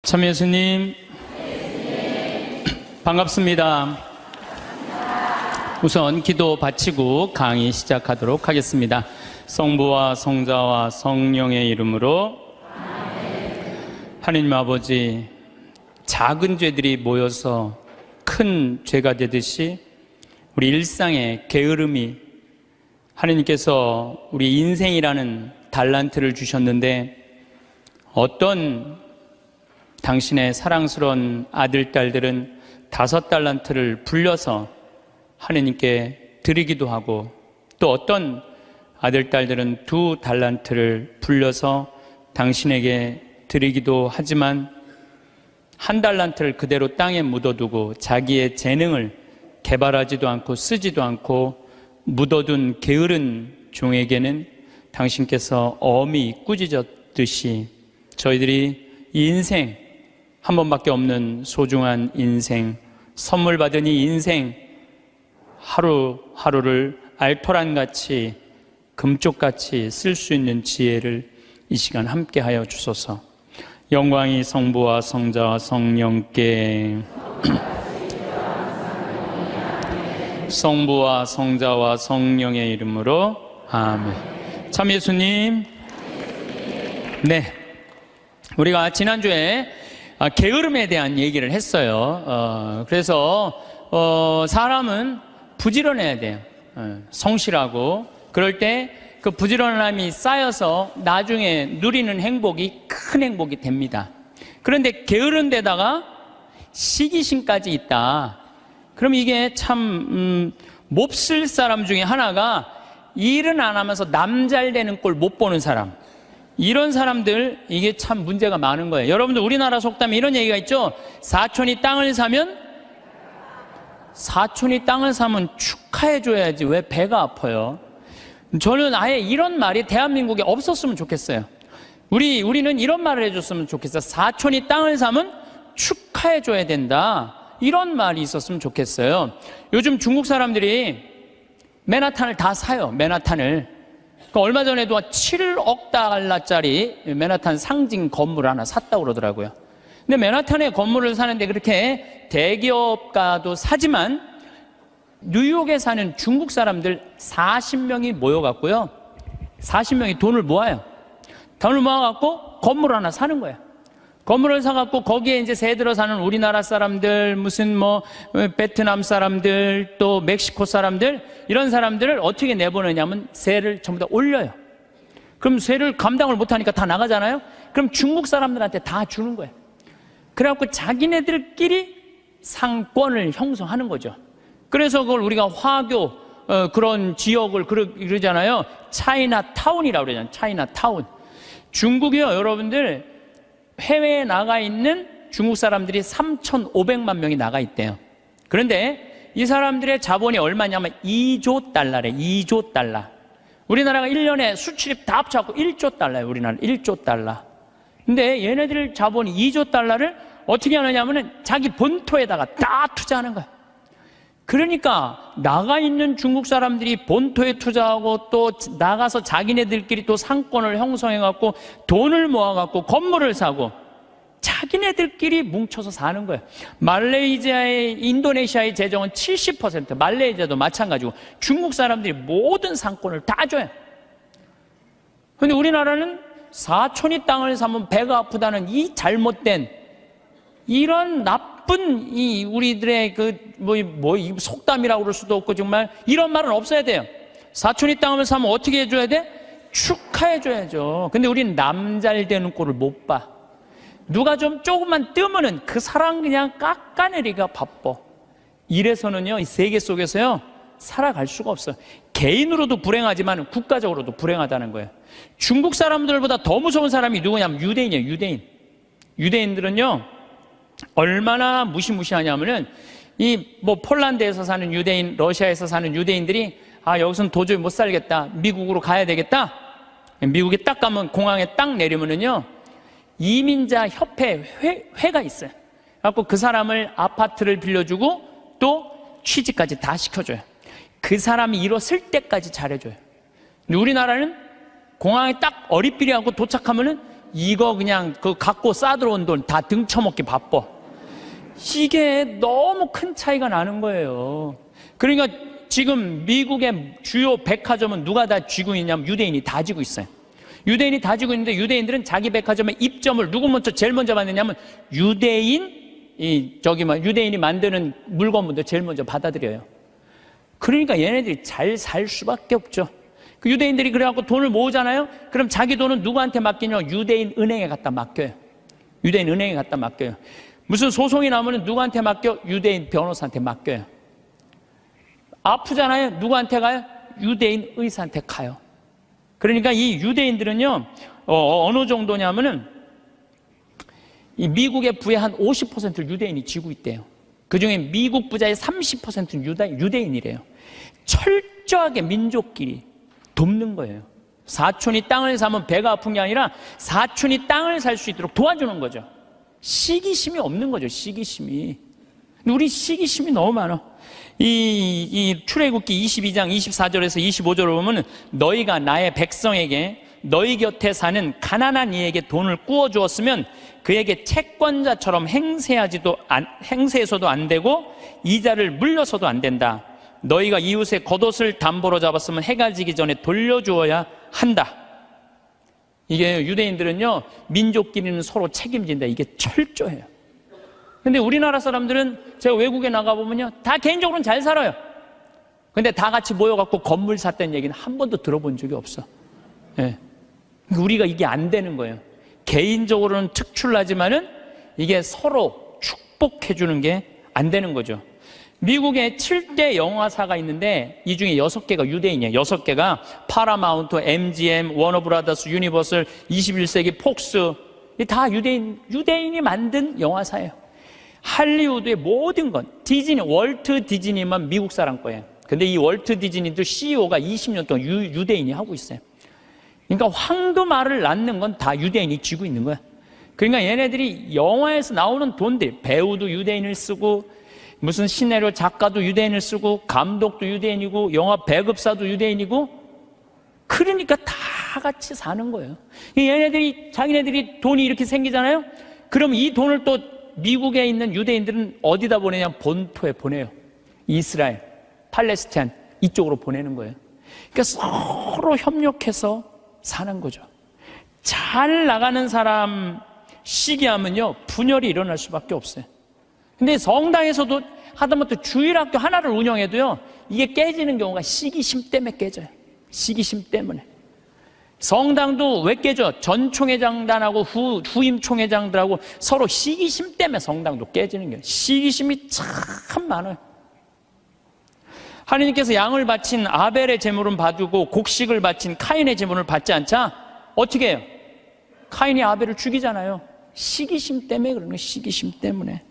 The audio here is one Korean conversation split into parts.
참 예수님, 반갑습니다. 우선 기도 바치고 강의 시작하도록 하겠습니다. 성부와 성자와 성령의 이름으로 하나님 아버지, 작은 죄들이 모여서 큰 죄가 되듯이 우리 일상의 게으름이, 하나님께서 우리 인생이라는 달란트를 주셨는데 어떤 당신의 사랑스러운 아들, 딸들은 5달란트를 불려서 하나님께 드리기도 하고, 또 어떤 아들, 딸들은 2달란트를 불려서 당신에게 드리기도 하지만 1달란트를 그대로 땅에 묻어두고 자기의 재능을 개발하지도 않고 쓰지도 않고 묻어둔 게으른 종에게는 당신께서 엄히 꾸짖었듯이 저희들이 이 인생, 한 번밖에 없는 소중한 인생, 선물 받은 이 인생 하루하루를 알토란같이 금쪽같이 쓸 수 있는 지혜를 이 시간 함께하여 주소서. 영광이 성부와 성자와 성령께 성부와 성자와 성령의 이름으로 아멘. 참 예수님, 네, 우리가 지난주에 게으름에 대한 얘기를 했어요. 그래서 사람은 부지런해야 돼요. 성실하고. 그럴 때 그 부지런함이 쌓여서 나중에 누리는 행복이 큰 행복이 됩니다. 그런데 게으른 데다가 시기심까지 있다. 그럼 이게 참 몹쓸 사람 중에 하나가 일은 안 하면서 남 잘 되는 꼴 못 보는 사람. 이런 사람들, 이게 참 문제가 많은 거예요. 여러분들, 우리나라 속담에 이런 얘기가 있죠. 사촌이 땅을 사면 축하해줘야지 왜 배가 아파요? 저는 아예 이런 말이 대한민국에 없었으면 좋겠어요. 우리는 이런 말을 해줬으면 좋겠어요. 사촌이 땅을 사면 축하해줘야 된다. 이런 말이 있었으면 좋겠어요. 요즘 중국 사람들이 맨하탄을 다 사요. 맨하탄을. 그러니까 얼마 전에도 7억 달러짜리 맨하탄 상징 건물을 하나 샀다고 그러더라고요. 근데 맨하탄에 건물을 사는데 그렇게 대기업가도 사지만 뉴욕에 사는 중국 사람들 40명이 모여갖고요. 40명이 돈을 모아요. 돈을 모아갖고 건물 하나 사는 거예요. 건물을 사갖고 거기에 이제 새 들어 사는 우리나라 사람들, 무슨 베트남 사람들, 또 멕시코 사람들, 이런 사람들을 어떻게 내보내냐면 세를 전부 다 올려요. 그럼 세를 감당을 못하니까 다 나가잖아요. 그럼 중국 사람들한테 다 주는 거예요. 그래갖고 자기네들끼리 상권을 형성하는 거죠. 그래서 그걸 우리가 화교 그런 지역을 그러잖아요. 차이나타운이라고 그러잖아요. 차이나타운. 중국이요, 여러분들, 해외에 나가 있는 중국 사람들이 3,500만 명이 나가 있대요. 그런데 이 사람들의 자본이 얼마냐면 2조 달러래. 2조 달러. 우리나라가 1년에 수출입 다 합쳐갖고 1조 달러예요. 우리나라 1조 달러. 근데 얘네들 자본이 2조 달러를 어떻게 하느냐면은 자기 본토에다가 다 투자하는 거야. 그러니까 나가 있는 중국 사람들이 본토에 투자하고 또 나가서 자기네들끼리 또 상권을 형성해갖고 돈을 모아갖고 건물을 사고 자기네들끼리 뭉쳐서 사는 거예요. 말레이시아의, 인도네시아의 재정은 70%, 말레이시아도 마찬가지고 중국 사람들이 모든 상권을 다 줘요. 그런데 우리나라는 사촌이 땅을 사면 배가 아프다는 이 잘못된, 이런 나쁜 이 우리들의 이 속담이라고 그럴 수도 없고, 정말 이런 말은 없어야 돼요. 사촌이 땅을 사면 어떻게 해줘야 돼? 축하해줘야죠. 근데 우리는 남 잘 되는 꼴을 못 봐. 누가 좀 조금만 뜨면은 그 사람 그냥 깎아내리기가 바빠. 이래서는요, 이 세계 속에서요, 살아갈 수가 없어요. 개인으로도 불행하지만 국가적으로도 불행하다는 거예요. 중국 사람들보다 더 무서운 사람이 누구냐면 유대인이에요. 유대인. 유대인들은요, 얼마나 무시무시하냐면은 폴란드에서 사는 유대인, 러시아에서 사는 유대인들이 여기서는 도저히 못 살겠다, 미국으로 가야 되겠다. 미국에 딱 가면, 공항에 딱 내리면은요, 이민자 협회 회가 있어요. 그래갖고 그 사람을 아파트를 빌려주고 또 취직까지 다 시켜줘요. 그 사람이 일었을 때까지 잘해줘요. 근데 우리나라는 공항에 딱 어리삐리하고 도착하면은 이거 그냥 그 갖고 싸들어온 돈 다 등쳐먹기 바빠. 이게 너무 큰 차이가 나는 거예요. 그러니까 지금 미국의 주요 백화점은 누가 다 쥐고 있냐면 유대인이 다 쥐고 있어요. 유대인이 다 쥐고 있는데 유대인들은 자기 백화점에 입점을 누구 먼저 제일 먼저 받느냐면 유대인이 만드는 물건부터 제일 먼저 받아들여요. 그러니까 얘네들이 잘 살 수밖에 없죠. 그 유대인들이 그래갖고 돈을 모으잖아요. 그럼 자기 돈은 누구한테 맡기냐면 유대인 은행에 갖다 맡겨요. 유대인 은행에 갖다 맡겨요. 무슨 소송이 나오면 누구한테 맡겨? 유대인 변호사한테 맡겨요. 아프잖아요. 누구한테 가요? 유대인 의사한테 가요. 그러니까 이 유대인들은요, 어느 정도냐면은 이 미국의 부의 한 50%를 유대인이 쥐고 있대요. 그 중에 미국 부자의 30%는 유대인이래요. 철저하게 민족끼리 돕는 거예요. 사촌이 땅을 사면 배가 아픈 게 아니라 사촌이 땅을 살 수 있도록 도와주는 거죠. 시기심이 없는 거죠, 시기심이. 근데 우리 시기심이 너무 많아. 이 출애굽기 22장 24절에서 25절을 보면 너희가 나의 백성에게 너희 곁에 사는 가난한 이에게 돈을 꾸어 주었으면 그에게 채권자처럼 행세해서도 안 되고 이자를 물려서도 안 된다. 너희가 이웃의 겉옷을 담보로 잡았으면 해가 지기 전에 돌려주어야 한다. 이게 유대인들은요, 민족끼리는 서로 책임진다. 이게 철저해요. 근데 우리나라 사람들은 제가 외국에 나가보면요, 다 개인적으로는 잘 살아요. 근데 다 같이 모여갖고 건물 샀다는 얘기는 한 번도 들어본 적이 없어. 예. 우리가 이게 안 되는 거예요. 개인적으로는 특출나지만은 이게 서로 축복해주는 게 안 되는 거죠. 미국에 7대 영화사가 있는데 이 중에 6개가 유대인이에요. 6개가 파라마운트, MGM, 워너브라더스, 유니버설, 21세기 폭스, 다 유대인이 만든 영화사예요. 할리우드의 모든 건 디즈니, 월트 디즈니만 미국 사람 거예요. 근데 이 월트 디즈니도 CEO가 20년 동안 유대인이 하고 있어요. 그러니까 황금알을 낳는 건 다 유대인이 쥐고 있는 거야. 그러니까 얘네들이 영화에서 나오는 돈들, 배우도 유대인을 쓰고 무슨 시나리오 작가도 유대인을 쓰고 감독도 유대인이고 영화 배급사도 유대인이고, 그러니까 다 같이 사는 거예요. 얘네들이 자기네들이 돈이 이렇게 생기잖아요. 그럼 이 돈을 또 미국에 있는 유대인들은 어디다 보내냐? 본토에 보내요. 이스라엘, 팔레스타인 이쪽으로 보내는 거예요. 그러니까 서로 협력해서 사는 거죠. 잘 나가는 사람 시기하면요, 분열이 일어날 수밖에 없어요. 근데 성당에서도 하다못해 주일학교 하나를 운영해도요, 이게 깨지는 경우가 시기심 때문에 깨져요. 시기심 때문에. 성당도 왜 깨져? 전 총회장단하고 후임 총회장들하고 서로 시기심 때문에 성당도 깨지는 거예요. 시기심이 참 많아요. 하나님께서 양을 바친 아벨의 제물은 봐두고 곡식을 바친 카인의 제물을 받지 않자 어떻게 해요? 카인이 아벨을 죽이잖아요. 시기심 때문에 그러는 거예요. 시기심 때문에.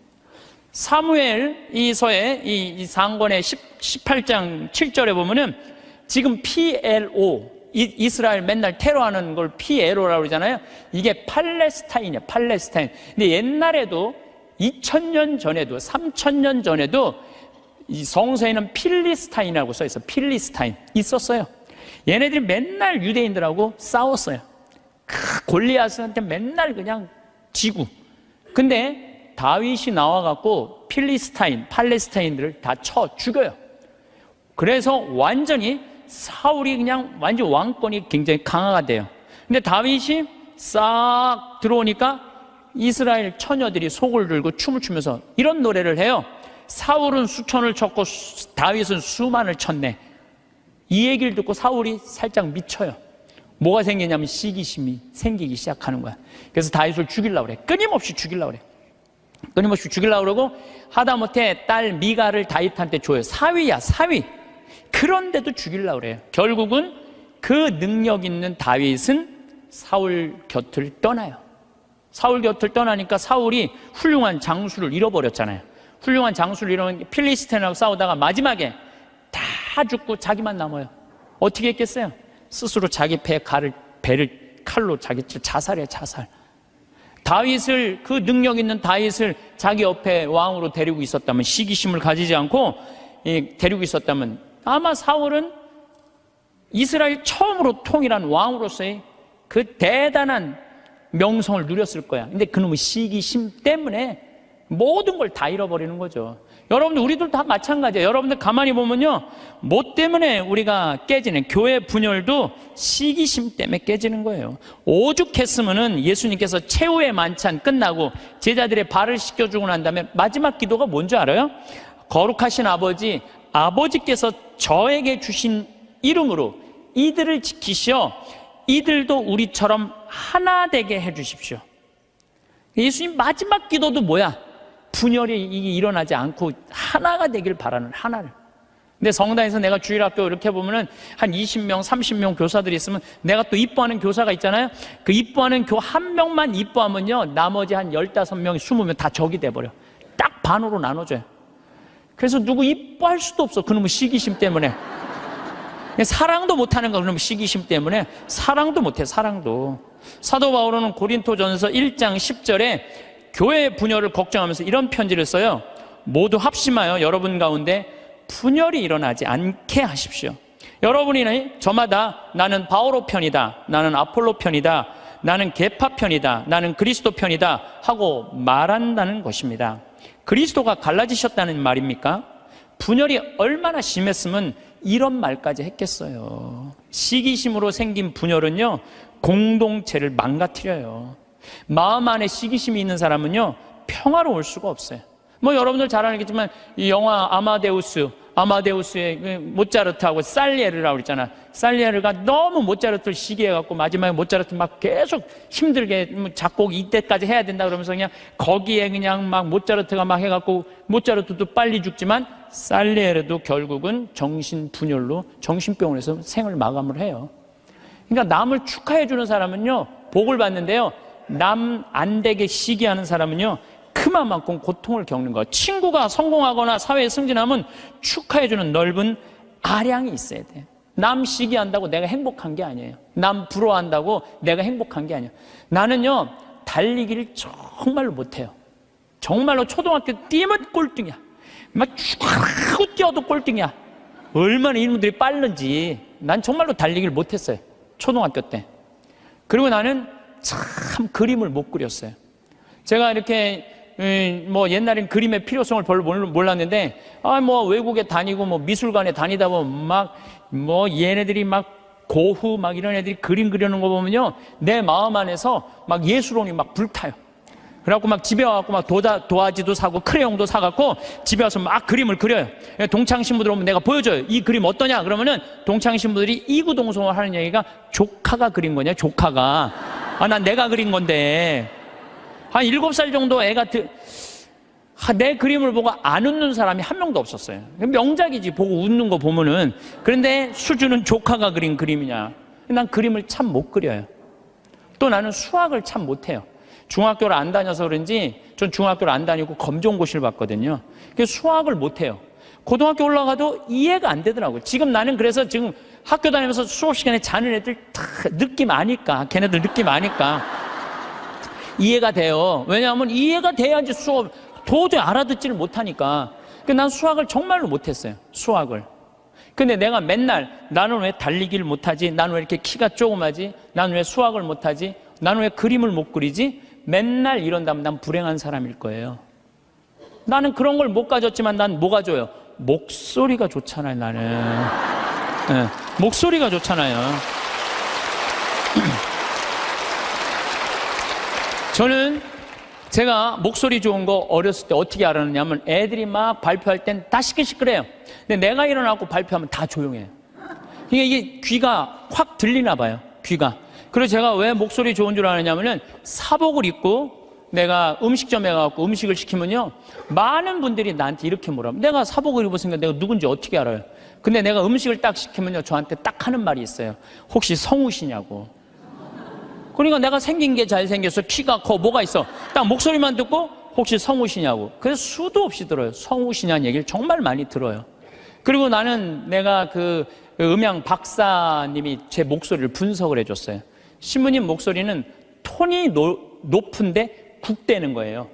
사무엘 이서의 이 상권의 18장 7절에 보면은 지금 PLO, 이스라엘 맨날 테러하는 걸 PLO라고 그러잖아요. 이게 팔레스타인이에요. 팔레스타인. 근데 옛날에도 2000년 전에도 3000년 전에도 이 성서에는 필리스타인이라고 써 있어요. 필리스타인 있었어요. 얘네들이 맨날 유대인들하고 싸웠어요. 골리앗한테 맨날 그냥 지고. 근데 다윗이 나와갖고 필리스타인, 팔레스타인들을 다 쳐 죽여요. 그래서 완전히 사울이 그냥 완전 왕권이 굉장히 강화가 돼요. 근데 다윗이 싹 들어오니까 이스라엘 처녀들이 속을 들고 춤을 추면서 이런 노래를 해요. 사울은 수천을 쳤고 다윗은 수만을 쳤네. 이 얘기를 듣고 사울이 살짝 미쳐요. 뭐가 생기냐면 시기심이 생기기 시작하는 거야. 그래서 다윗을 죽이려고 그래. 끊임없이 죽이려고 그래. 끊임없이 죽이려고 그러고 하다못해 딸 미가를 다윗한테 줘요. 사위야, 사위. 그런데도 죽이려고 그래요. 결국은 그 능력 있는 다윗은 사울 곁을 떠나요. 사울 곁을 떠나니까 사울이 훌륭한 장수를 잃어버렸잖아요. 훌륭한 장수를 잃어버린 필리스틴하고 싸우다가 마지막에 다 죽고 자기만 남아요. 어떻게 했겠어요? 스스로 자기 배를 칼로 자기 자살이에요. 자살. 다윗을, 그 능력 있는 다윗을 자기 옆에 왕으로 데리고 있었다면, 시기심을 가지지 않고 데리고 있었다면 아마 사울은 이스라엘 처음으로 통일한 왕으로서의 그 대단한 명성을 누렸을 거야. 근데 그놈의 시기심 때문에 모든 걸 다 잃어버리는 거죠. 여러분들, 우리들 다 마찬가지예요. 여러분들 가만히 보면요, 뭐 때문에 우리가 깨지는, 교회 분열도 시기심 때문에 깨지는 거예요. 오죽했으면은 예수님께서 최후의 만찬 끝나고 제자들의 발을 씻겨주고 난 다음에 마지막 기도가 뭔지 알아요? 거룩하신 아버지, 아버지께서 저에게 주신 이름으로 이들을 지키시어 이들도 우리처럼 하나 되게 해주십시오. 예수님 마지막 기도도 뭐야? 분열이 일어나지 않고 하나가 되길 바라는, 하나를. 근데 성당에서 내가 주일학교 이렇게 보면은 한 20명, 30명 교사들이 있으면 내가 또 이뻐하는 교사가 있잖아요. 그 이뻐하는 교 한 명만 이뻐하면요, 나머지 한 15명, 20명 다 적이 돼버려. 딱 반으로 나눠줘요. 그래서 누구 이뻐할 수도 없어. 그놈의 시기심 때문에. 사랑도 못하는 거야. 그놈의 시기심 때문에. 사랑도 못해, 사랑도. 사도 바울은 고린토전서 1장 10절에 교회 분열을 걱정하면서 이런 편지를 써요. 모두 합심하여 여러분 가운데 분열이 일어나지 않게 하십시오. 여러분이 저마다 나는 바오로 편이다, 나는 아폴로 편이다, 나는 계파 편이다, 나는 그리스도 편이다 하고 말한다는 것입니다. 그리스도가 갈라지셨다는 말입니까? 분열이 얼마나 심했으면 이런 말까지 했겠어요. 시기심으로 생긴 분열은요, 공동체를 망가뜨려요. 마음 안에 시기심이 있는 사람은요, 평화로울 수가 없어요. 뭐 여러분들 잘 알겠지만 이 영화 아마데우스의 모차르트하고 살리에르라고 그랬잖아. 살리에르가 너무 모차르트를 시기해갖고 마지막에 모차르트 막 계속 힘들게 작곡 이때까지 해야 된다 그러면서 그냥 거기에 그냥 막 모차르트가 막 해갖고 모차르트도 빨리 죽지만 살리에르도 결국은 정신분열로 정신병원에서 생을 마감을 해요. 그러니까 남을 축하해주는 사람은요, 복을 받는데요, 남 안 되게 시기하는 사람은요, 그만큼 고통을 겪는 거예요. 친구가 성공하거나 사회에 승진하면 축하해주는 넓은 아량이 있어야 돼요. 남 시기한다고 내가 행복한 게 아니에요. 남 부러워한다고 내가 행복한 게 아니에요. 나는요, 달리기를 정말로 못해요. 정말로 초등학교 뛰면 꼴등이야. 막 쭉 뛰어도 꼴등이야. 얼마나 이놈들이 빠른지. 난 정말로 달리기를 못했어요, 초등학교 때. 그리고 나는 참 그림을 못 그렸어요. 제가 이렇게 뭐 옛날엔 그림의 필요성을 별로 몰랐는데, 뭐 외국에 다니고 뭐 미술관에 다니다 보면 막 뭐 얘네들이 막 고흐 막 이런 애들이 그림 그리는 거 보면요, 내 마음 안에서 막 예술혼이 막 불타요. 그래갖고 막 집에 와갖고 막 도화지도 사고 크레용도 사갖고 집에 와서 막 그림을 그려요. 동창 신부들 오면 내가 보여줘요. 이 그림 어떠냐? 그러면은 동창 신부들이 이구동성을 하는 얘기가 조카가 그린 거냐, 조카가. 난 내가 그린 건데. 한 7살 정도 애가 내 그림을 보고 안 웃는 사람이 한 명도 없었어요. 명작이지, 보고 웃는 거 보면은. 그런데 수준은 조카가 그린 그림이냐. 난 그림을 참 못 그려요. 또 나는 수학을 참 못해요. 중학교를 안 다녀서 그런지, 전 중학교를 안 다니고 검정고시를 봤거든요. 그래서 수학을 못해요. 고등학교 올라가도 이해가 안 되더라고요. 지금 나는 그래서 지금 학교 다니면서 수업 시간에 자는 애들 다 느낌 아니까, 걔네들 느낌 아니까 이해가 돼요. 왜냐하면 이해가 돼야지 수업 도저히 알아듣지를 못하니까. 난 수학을 정말로 못했어요, 수학을. 근데 내가 맨날 나는 왜 달리기를 못하지? 나는 왜 이렇게 키가 조그마지? 나는 왜 수학을 못하지? 나는 왜 그림을 못 그리지? 맨날 이런다면 난 불행한 사람일 거예요. 나는 그런 걸 못 가졌지만 난 뭐가 좋아요? 목소리가 좋잖아요, 나는. 네, 목소리가 좋잖아요. 저는 제가 목소리 좋은 거 어렸을 때 어떻게 알았느냐면, 애들이 막 발표할 땐 다 시끌시끌해요. 근데 내가 일어나고 발표하면 다 조용해요. 그러니까 이게 귀가 확 들리나 봐요, 귀가. 그래서 제가 왜 목소리 좋은 줄 아느냐면은, 사복을 입고 내가 음식점에 가서 음식을 시키면요, 많은 분들이 나한테 이렇게 물어요. 내가 사복을 입었으니까 내가 누군지 어떻게 알아요? 근데 내가 음식을 딱 시키면요, 저한테 딱 하는 말이 있어요. 혹시 성우시냐고. 그러니까 내가 생긴 게 잘생겨서 키가 커, 뭐가 있어. 딱 목소리만 듣고 혹시 성우시냐고. 그래서 수도 없이 들어요. 성우시냐는 얘기를 정말 많이 들어요. 그리고 나는 내가 그 음향 박사님이 제 목소리를 분석을 해줬어요. 신부님 목소리는 톤이 높은데 굵대는 거예요.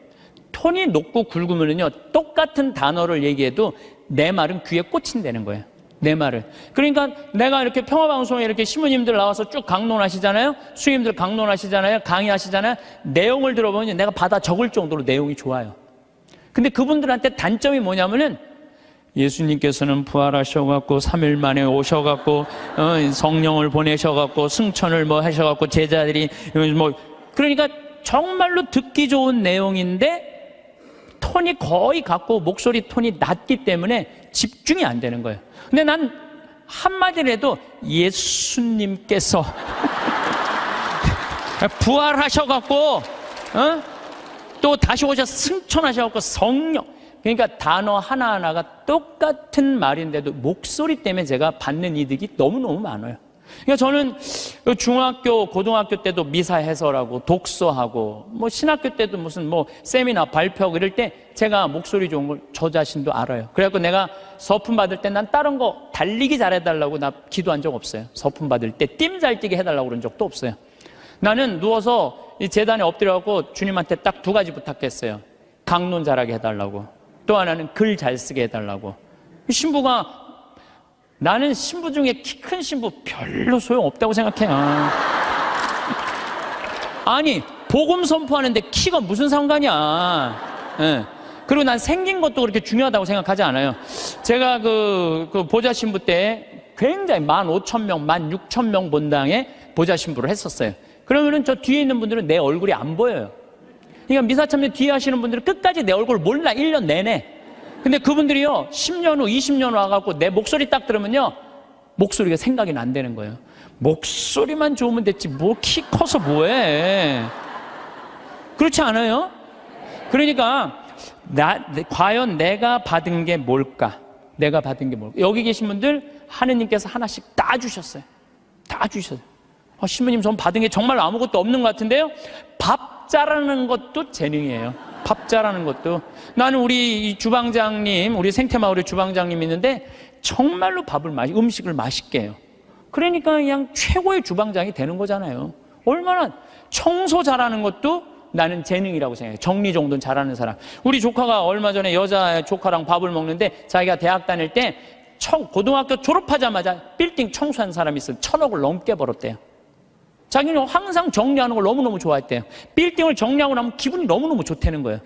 톤이 높고 굵으면요, 똑같은 단어를 얘기해도 내 말은 귀에 꽂힌다는 거예요. 내 말을. 그러니까 내가 이렇게 평화방송에 이렇게 신부님들 나와서 쭉 강론하시잖아요. 수임들 강론하시잖아요. 강의하시잖아요. 내용을 들어보면 내가 받아 적을 정도로 내용이 좋아요. 근데 그분들한테 단점이 뭐냐면은 예수님께서는 부활하셔갖고 3일 만에 오셔갖고 성령을 보내셔갖고 승천을 뭐 하셔갖고 제자들이 뭐 그러니까 정말로 듣기 좋은 내용인데 톤이 거의 같고 목소리 톤이 낮기 때문에 집중이 안 되는 거예요. 근데 난 한마디라도 예수님께서 부활하셔갖고 또 다시 오셔서 승천하셔갖고 성령, 그러니까 단어 하나하나가 똑같은 말인데도 목소리 때문에 제가 받는 이득이 너무너무 많아요. 그러니까 저는 중학교, 고등학교 때도 미사 해설하고 독서하고 뭐 신학교 때도 무슨 뭐 세미나 발표하고 이럴 때 제가 목소리 좋은 걸 저 자신도 알아요. 그래갖고 내가 서품 받을 때 난 다른 거 달리기 잘해달라고 나 기도한 적 없어요. 서품 받을 때 띠 잘 뛰게 해달라고 그런 적도 없어요. 나는 누워서 이 재단에 엎드려갖고 주님한테 딱 두 가지 부탁했어요. 강론 잘하게 해달라고, 또 하나는 글 잘 쓰게 해달라고. 신부가, 나는 신부 중에 키 큰 신부 별로 소용없다고 생각해요. 아니 복음 선포하는데 키가 무슨 상관이야. 예. 그리고 난 생긴 것도 그렇게 중요하다고 생각하지 않아요. 제가 그 보좌 신부 때 굉장히 15,000명, 16,000명 본당에 보좌 신부를 했었어요. 그러면은 저 뒤에 있는 분들은 내 얼굴이 안 보여요. 그러니까 미사참여 뒤에 하시는 분들은 끝까지 내 얼굴 몰라, 1년 내내. 근데 그분들이요 10년 후 20년 후 와갖고 내 목소리 딱 들으면요 목소리가 생각이 안 되는 거예요. 목소리만 좋으면 됐지 뭐 키 커서 뭐해. 그렇지 않아요? 그러니까 과연 내가 받은 게 뭘까? 내가 받은 게 뭘까? 여기 계신 분들 하느님께서 하나씩 다 주셨어요. 다 주셨어요. 신부님 전 받은 게 정말 아무것도 없는 것 같은데요, 밥 잘하는 것도 재능이에요. 밥 잘하는 것도. 나는 우리 주방장님, 우리 생태마을의 주방장님 있는데 정말로 음식을 맛있게 해요. 그러니까 그냥 최고의 주방장이 되는 거잖아요. 얼마나. 청소 잘하는 것도 나는 재능이라고 생각해요. 정리정돈 잘하는 사람. 우리 조카가 얼마 전에 여자 조카랑 밥을 먹는데 자기가 대학 다닐 때 고등학교 졸업하자마자 빌딩 청소한 사람이 있어요. 1,000억을 넘게 벌었대요. 자기는 항상 정리하는 걸 너무너무 좋아했대요. 빌딩을 정리하고 나면 기분이 너무너무 좋다는 거예요.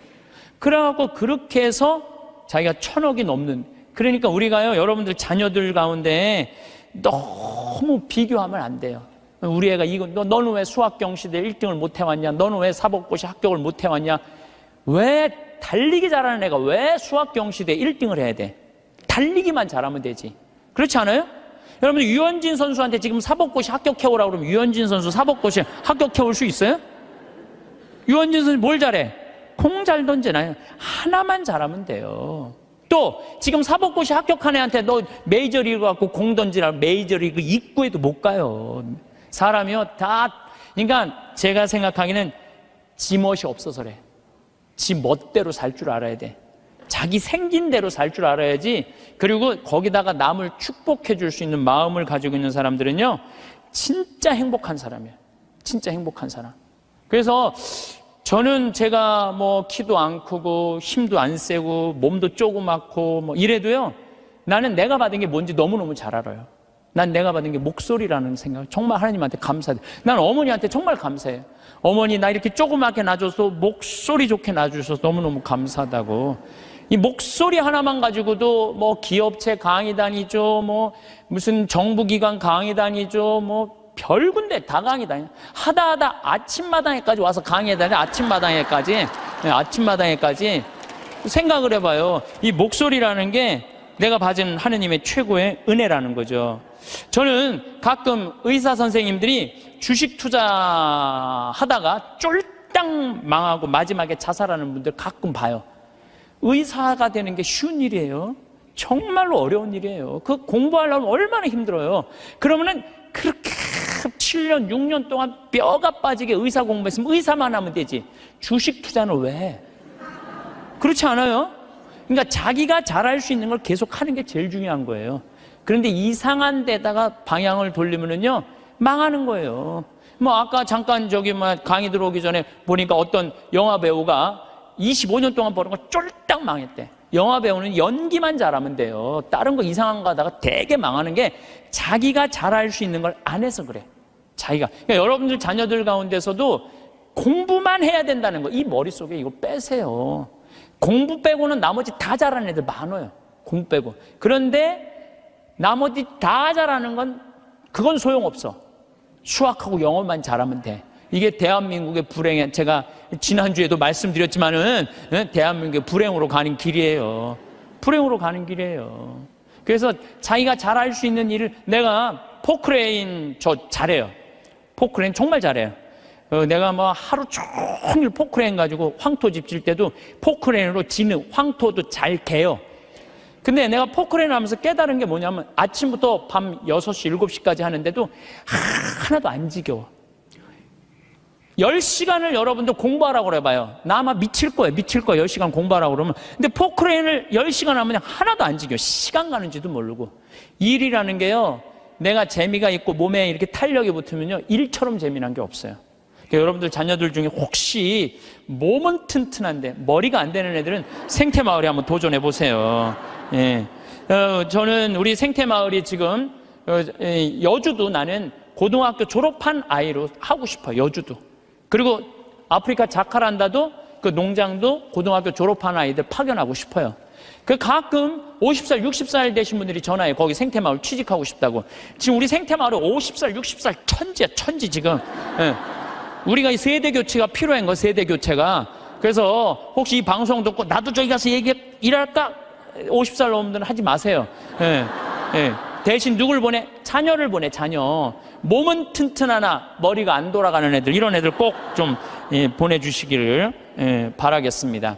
그래갖고 그렇게 해서 자기가 1,000억이 넘는. 그러니까 우리가요, 여러분들 자녀들 가운데 너무 비교하면 안 돼요. 우리 애가 너는 왜 수학경시대 1등을 못 해왔냐? 너는 왜 사법고시 합격을 못 해왔냐? 왜 달리기 잘하는 애가 왜 수학경시대 1등을 해야 돼? 달리기만 잘하면 되지. 그렇지 않아요? 여러분, 유현진 선수한테 지금 사법고시 합격해오라고 그러면 유현진 선수 사법고시 합격해올 수 있어요? 유현진 선수 뭘 잘해? 공 잘 던지나요? 하나만 잘하면 돼요. 또 지금 사법고시 합격한 애한테 너 메이저리그 갖고 공 던지라, 메이저리그 입구에도 못 가요. 사람이요 다. 그러니까 제가 생각하기에는 지 멋이 없어서 그래. 지 멋대로 살 줄 알아야 돼. 자기 생긴 대로 살 줄 알아야지. 그리고 거기다가 남을 축복해 줄 수 있는 마음을 가지고 있는 사람들은요 진짜 행복한 사람이에요. 진짜 행복한 사람. 그래서 저는 제가 뭐 키도 안 크고 힘도 안 세고 몸도 조그맣고 뭐 이래도요, 나는 내가 받은 게 뭔지 너무너무 잘 알아요. 난 내가 받은 게 목소리라는 생각, 정말 하나님한테 감사해요. 난 어머니한테 정말 감사해요. 어머니 나 이렇게 조그맣게 낳아줘서 목소리 좋게 낳아주셔서 너무너무 감사하다고. 이 목소리 하나만 가지고도 뭐 기업체 강의 다니죠, 뭐 무슨 정부기관 강의 다니죠, 뭐 별 군데 다 강의 다녀. 하다 아침마당에까지 와서 강의 다녀. 아침마당에까지 생각을 해봐요. 이 목소리라는 게 내가 받은 하느님의 최고의 은혜라는 거죠. 저는 가끔 의사 선생님들이 주식 투자하다가 쫄딱 망하고 마지막에 자살하는 분들 가끔 봐요. 의사가 되는 게 쉬운 일이에요. 정말로 어려운 일이에요. 그 공부하려면 얼마나 힘들어요. 그러면은 그렇게 7년, 6년 동안 뼈가 빠지게 의사 공부했으면 의사만 하면 되지. 주식 투자는 왜? 그렇지 않아요? 그러니까 자기가 잘할 수 있는 걸 계속 하는 게 제일 중요한 거예요. 그런데 이상한 데다가 방향을 돌리면은요, 망하는 거예요. 뭐, 아까 잠깐 강의 들어오기 전에 보니까 어떤 영화 배우가 25년 동안 버는 거 쫄딱 망했대. 영화 배우는 연기만 잘하면 돼요. 다른 거 이상한 거 하다가 되게 망하는 게 자기가 잘할 수 있는 걸 안 해서 그래. 자기가. 그러니까 여러분들 자녀들 가운데서도 공부만 해야 된다는 거, 이 머릿속에 이거 빼세요. 공부 빼고는 나머지 다 잘하는 애들 많아요. 공부 빼고. 그런데 나머지 다 잘하는 건 그건 소용없어. 수학하고 영어만 잘하면 돼. 이게 대한민국의 불행에, 제가 지난주에도 말씀드렸지만은 대한민국의 불행으로 가는 길이에요. 불행으로 가는 길이에요. 그래서 자기가 잘할 수 있는 일을, 내가 포크레인 저 잘해요. 포크레인 정말 잘해요. 내가 뭐 하루 종일 포크레인 가지고 황토 집 질 때도 포크레인으로 지는 황토도 잘 개요. 근데 내가 포크레인 하면서 깨달은 게 뭐냐면 아침부터 밤 6시, 7시까지 하는데도 하나도 안 지겨워. 10시간을 여러분들 공부하라고 그래봐요. 나 아마 미칠 거예요. 10시간 공부하라고 그러면. 근데 포크레인을 10시간 하면 하나도 안 지겨워. 시간 가는지도 모르고. 일이라는 게요, 내가 재미가 있고 몸에 이렇게 탄력이 붙으면요, 일처럼 재미난 게 없어요. 그러니까 여러분들 자녀들 중에 혹시 몸은 튼튼한데 머리가 안 되는 애들은 생태마을에 한번 도전해 보세요. 예. 저는 우리 생태마을이 지금 여주도, 나는 고등학교 졸업한 아이로 하고 싶어요. 여주도. 그리고 아프리카 자카란다도 그 농장도 고등학교 졸업한 아이들 파견하고 싶어요. 그 가끔 50살, 60살 되신 분들이 전화해. 거기 생태마을 취직하고 싶다고. 지금 우리 생태마을은 50살, 60살 천지야, 천지 지금. 예. 우리가 이 세대 교체가 필요한 거, 세대 교체가. 그래서 혹시 이 방송 듣고 나도 저기 가서 일할까? 50살 넘은 하지 마세요. 예. 예. 대신 누굴 보내? 자녀를 보내, 자녀. 몸은 튼튼하나 머리가 안 돌아가는 애들, 이런 애들 꼭 좀 보내주시기를 바라겠습니다.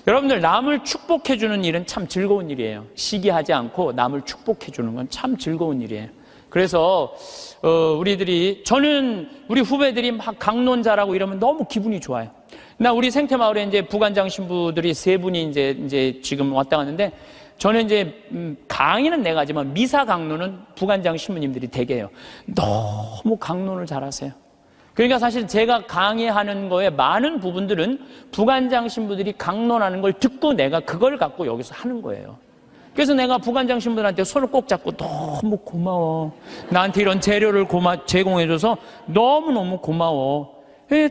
여러분들, 남을 축복해주는 일은 참 즐거운 일이에요. 시기하지 않고 남을 축복해주는 건 참 즐거운 일이에요. 그래서 우리 후배들이 막 강론자라고 이러면 너무 기분이 좋아요. 나 우리 생태마을에 이제 부관장 신부들이 3분이 이제 지금 왔다 갔는데, 저는 이제 강의는 내가 하지만 미사 강론은 부관장 신부님들이 되게 해요. 너무 강론을 잘하세요. 그러니까 사실 제가 강의하는 거에 많은 부분들은 부관장 신부들이 강론하는 걸 듣고 내가 그걸 갖고 여기서 하는 거예요. 그래서 내가 부관장 신부들한테 손을 꼭 잡고 너무 고마워. 나한테 이런 재료를 제공해줘서 너무너무 고마워.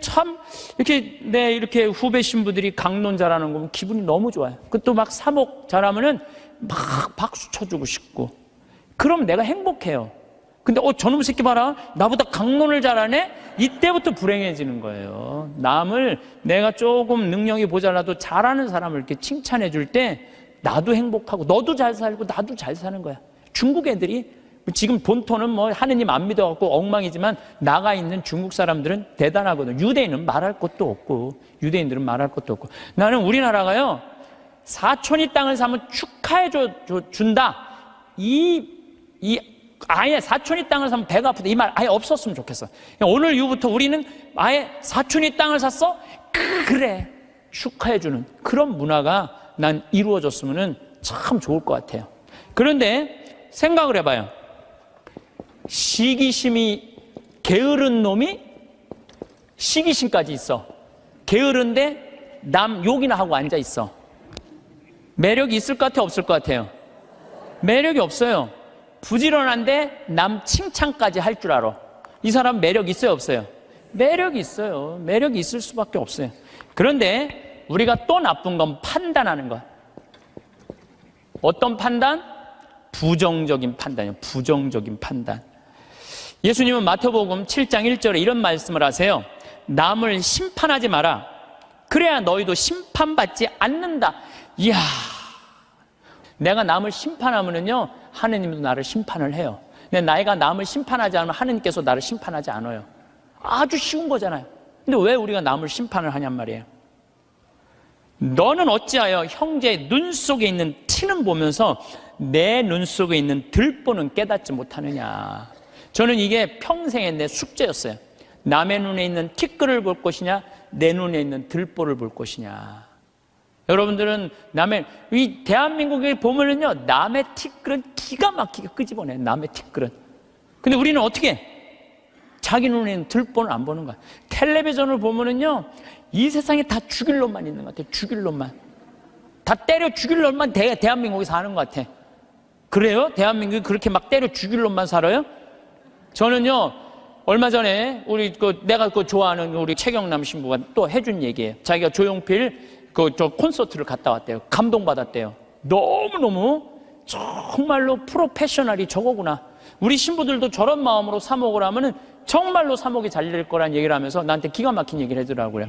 참, 이렇게 후배 신부들이 강론 잘하는 거 보면 기분이 너무 좋아요. 또 막 사목 잘하면은 막 박수 쳐주고 싶고. 그럼 내가 행복해요. 근데 저놈 새끼 봐라, 나보다 강론을 잘하네? 이때부터 불행해지는 거예요. 남을, 내가 조금 능력이 모자라도 잘하는 사람을 이렇게 칭찬해 줄 때 나도 행복하고 너도 잘 살고 나도 잘 사는 거야. 중국 애들이 지금 본토는 뭐 하느님 안 믿어갖고 엉망이지만 나가 있는 중국 사람들은 대단하거든. 유대인은 말할 것도 없고, 유대인들은 말할 것도 없고. 나는 우리나라가요, 사촌이 땅을 사면 축하해 준다. 아예 사촌이 땅을 사면 배가 아프다. 이 말 아예 없었으면 좋겠어. 오늘 이후부터 우리는 아예 사촌이 땅을 샀어? 그래. 축하해주는 그런 문화가 난 이루어졌으면 참 좋을 것 같아요. 그런데 생각을 해봐요. 시기심이 게으른 놈이 시기심까지 있어. 게으른데 남 욕이나 하고 앉아 있어. 매력이 있을 것 같아요? 없을 것 같아요? 매력이 없어요. 부지런한데 남 칭찬까지 할 줄 알아. 이 사람 매력 있어요? 없어요? 매력이 있어요. 매력이 있을 수밖에 없어요. 그런데 우리가 또 나쁜 건 판단하는 거야. 어떤 판단? 부정적인 판단이에요. 부정적인 판단. 예수님은 마태복음 7장 1절에 이런 말씀을 하세요. 남을 심판하지 마라. 그래야 너희도 심판받지 않는다. 이야, 내가 남을 심판하면은요, 하느님도 나를 심판을 해요. 근데 나이가 남을 심판하지 않으면 하느님께서 나를 심판하지 않아요. 아주 쉬운 거잖아요. 근데 왜 우리가 남을 심판을 하냔 말이에요. 너는 어찌하여 형제의 눈 속에 있는 티는 보면서 내 눈 속에 있는 들보는 깨닫지 못하느냐. 저는 이게 평생의 내 숙제였어요. 남의 눈에 있는 티끌을 볼 것이냐, 내 눈에 있는 들보를 볼 것이냐. 여러분들은 이 대한민국에 보면은요, 남의 티끌은 기가 막히게 끄집어내요. 남의 티끌은. 근데 우리는 어떻게 해? 자기 눈에는 들보는 안 보는 거야. 텔레비전을 보면은요, 이 세상에 다 죽일 놈만 있는 것 같아. 죽일 놈만. 다 때려 죽일 놈만 대한민국에 사는 것 같아. 그래요? 대한민국이 그렇게 막 때려 죽일 놈만 살아요? 저는요, 얼마 전에 내가 좋아하는 우리 최경남 신부가 또 해준 얘기예요. 자기가 조용필 저 콘서트를 갔다 왔대요. 감동받았대요. 너무너무 정말로 프로페셔널이 저거구나. 우리 신부들도 저런 마음으로 사목을 하면은 정말로 사목이 잘 될 거란 얘기를 하면서 나한테 기가 막힌 얘기를 해주더라고요.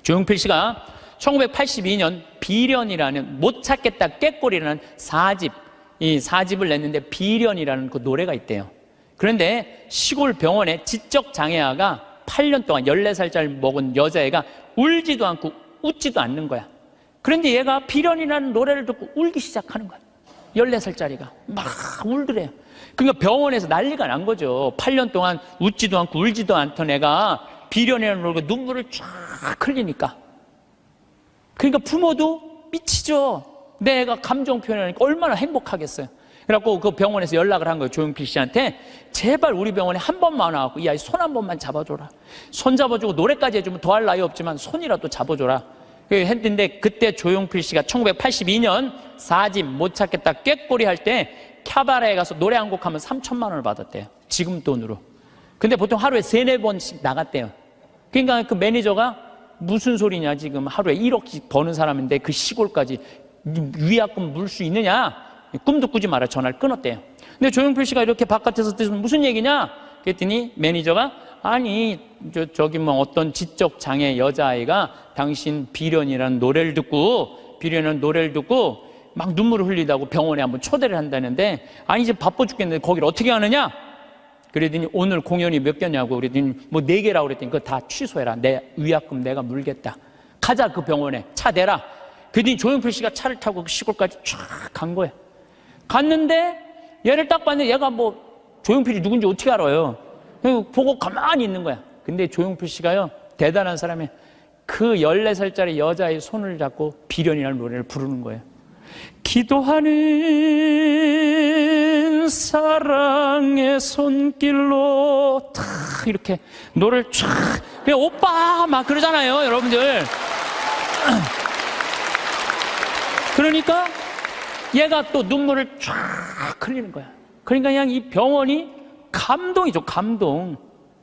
조용필 씨가 1982년 비련이라는 못 찾겠다 꾀꼬리라는 4집, 이 4집을 냈는데 비련이라는 그 노래가 있대요. 그런데 시골 병원에 지적 장애아가 8년 동안 14살짜리 먹은 여자애가 울지도 않고 웃지도 않는 거야. 그런데 얘가 비련이라는 노래를 듣고 울기 시작하는 거야. 14살짜리가 막 울더래요. 그러니까 병원에서 난리가 난 거죠. 8년 동안 웃지도 않고 울지도 않던 애가 비련이라는 노래가 눈물을 쫙 흘리니까. 그러니까 부모도 미치죠. 내 애가 감정 표현하니까 얼마나 행복하겠어요. 그래갖고 그 병원에서 연락을 한 거예요. 조용필 씨한테. 제발 우리 병원에 한 번만 와갖고 이 아이 손 한 번만 잡아줘라. 손 잡아주고 노래까지 해주면 더할 나위 없지만 손이라도 잡아줘라. 했는데 그때 조용필 씨가 1982년 4집 못 찾겠다 꾀꼬리 할 때 캬바레에 가서 노래 한 곡 하면 3천만 원을 받았대요. 지금 돈으로. 근데 보통 하루에 3-4번씩 나갔대요. 그러니까 그 매니저가 무슨 소리냐, 지금 하루에 1억씩 버는 사람인데 그 시골까지 위약금 물 수 있느냐? 꿈도 꾸지 마라. 전화를 끊었대요. 근데 조용필 씨가 이렇게 바깥에서 뜨면 무슨 얘기냐? 그랬더니 매니저가 아니 저기 뭐 어떤 지적 장애 여자아이가 당신 비련이라는 노래를 듣고 막 눈물을 흘리다고 병원에 한번 초대를 한다는데, 아니 이제 바빠 죽겠는데 거기를 어떻게 하느냐? 그랬더니 오늘 공연이 몇 개냐고 그랬더니 뭐 4개라고 그랬더니 그거 다 취소해라. 내 위약금 내가 물겠다. 가자 그 병원에 차 대라. 그랬더니 조용필 씨가 차를 타고 그 시골까지 쫙 간 거예요. 갔는데 얘를 딱 봤는데 얘가 뭐 조용필이 누군지 어떻게 알아요? 보고 가만히 있는 거야. 근데 조용필 씨가요, 대단한 사람이에요. 그 14살짜리 여자의 손을 잡고 비련이라는 노래를 부르는 거예요. 기도하는 사랑의 손길로 탁 이렇게 노래를 쫙, 그냥 오빠 막 그러잖아요, 여러분들. 그러니까 얘가 또 눈물을 쫙 흘리는 거야. 그러니까 그냥 이 병원이 감동이죠, 감동.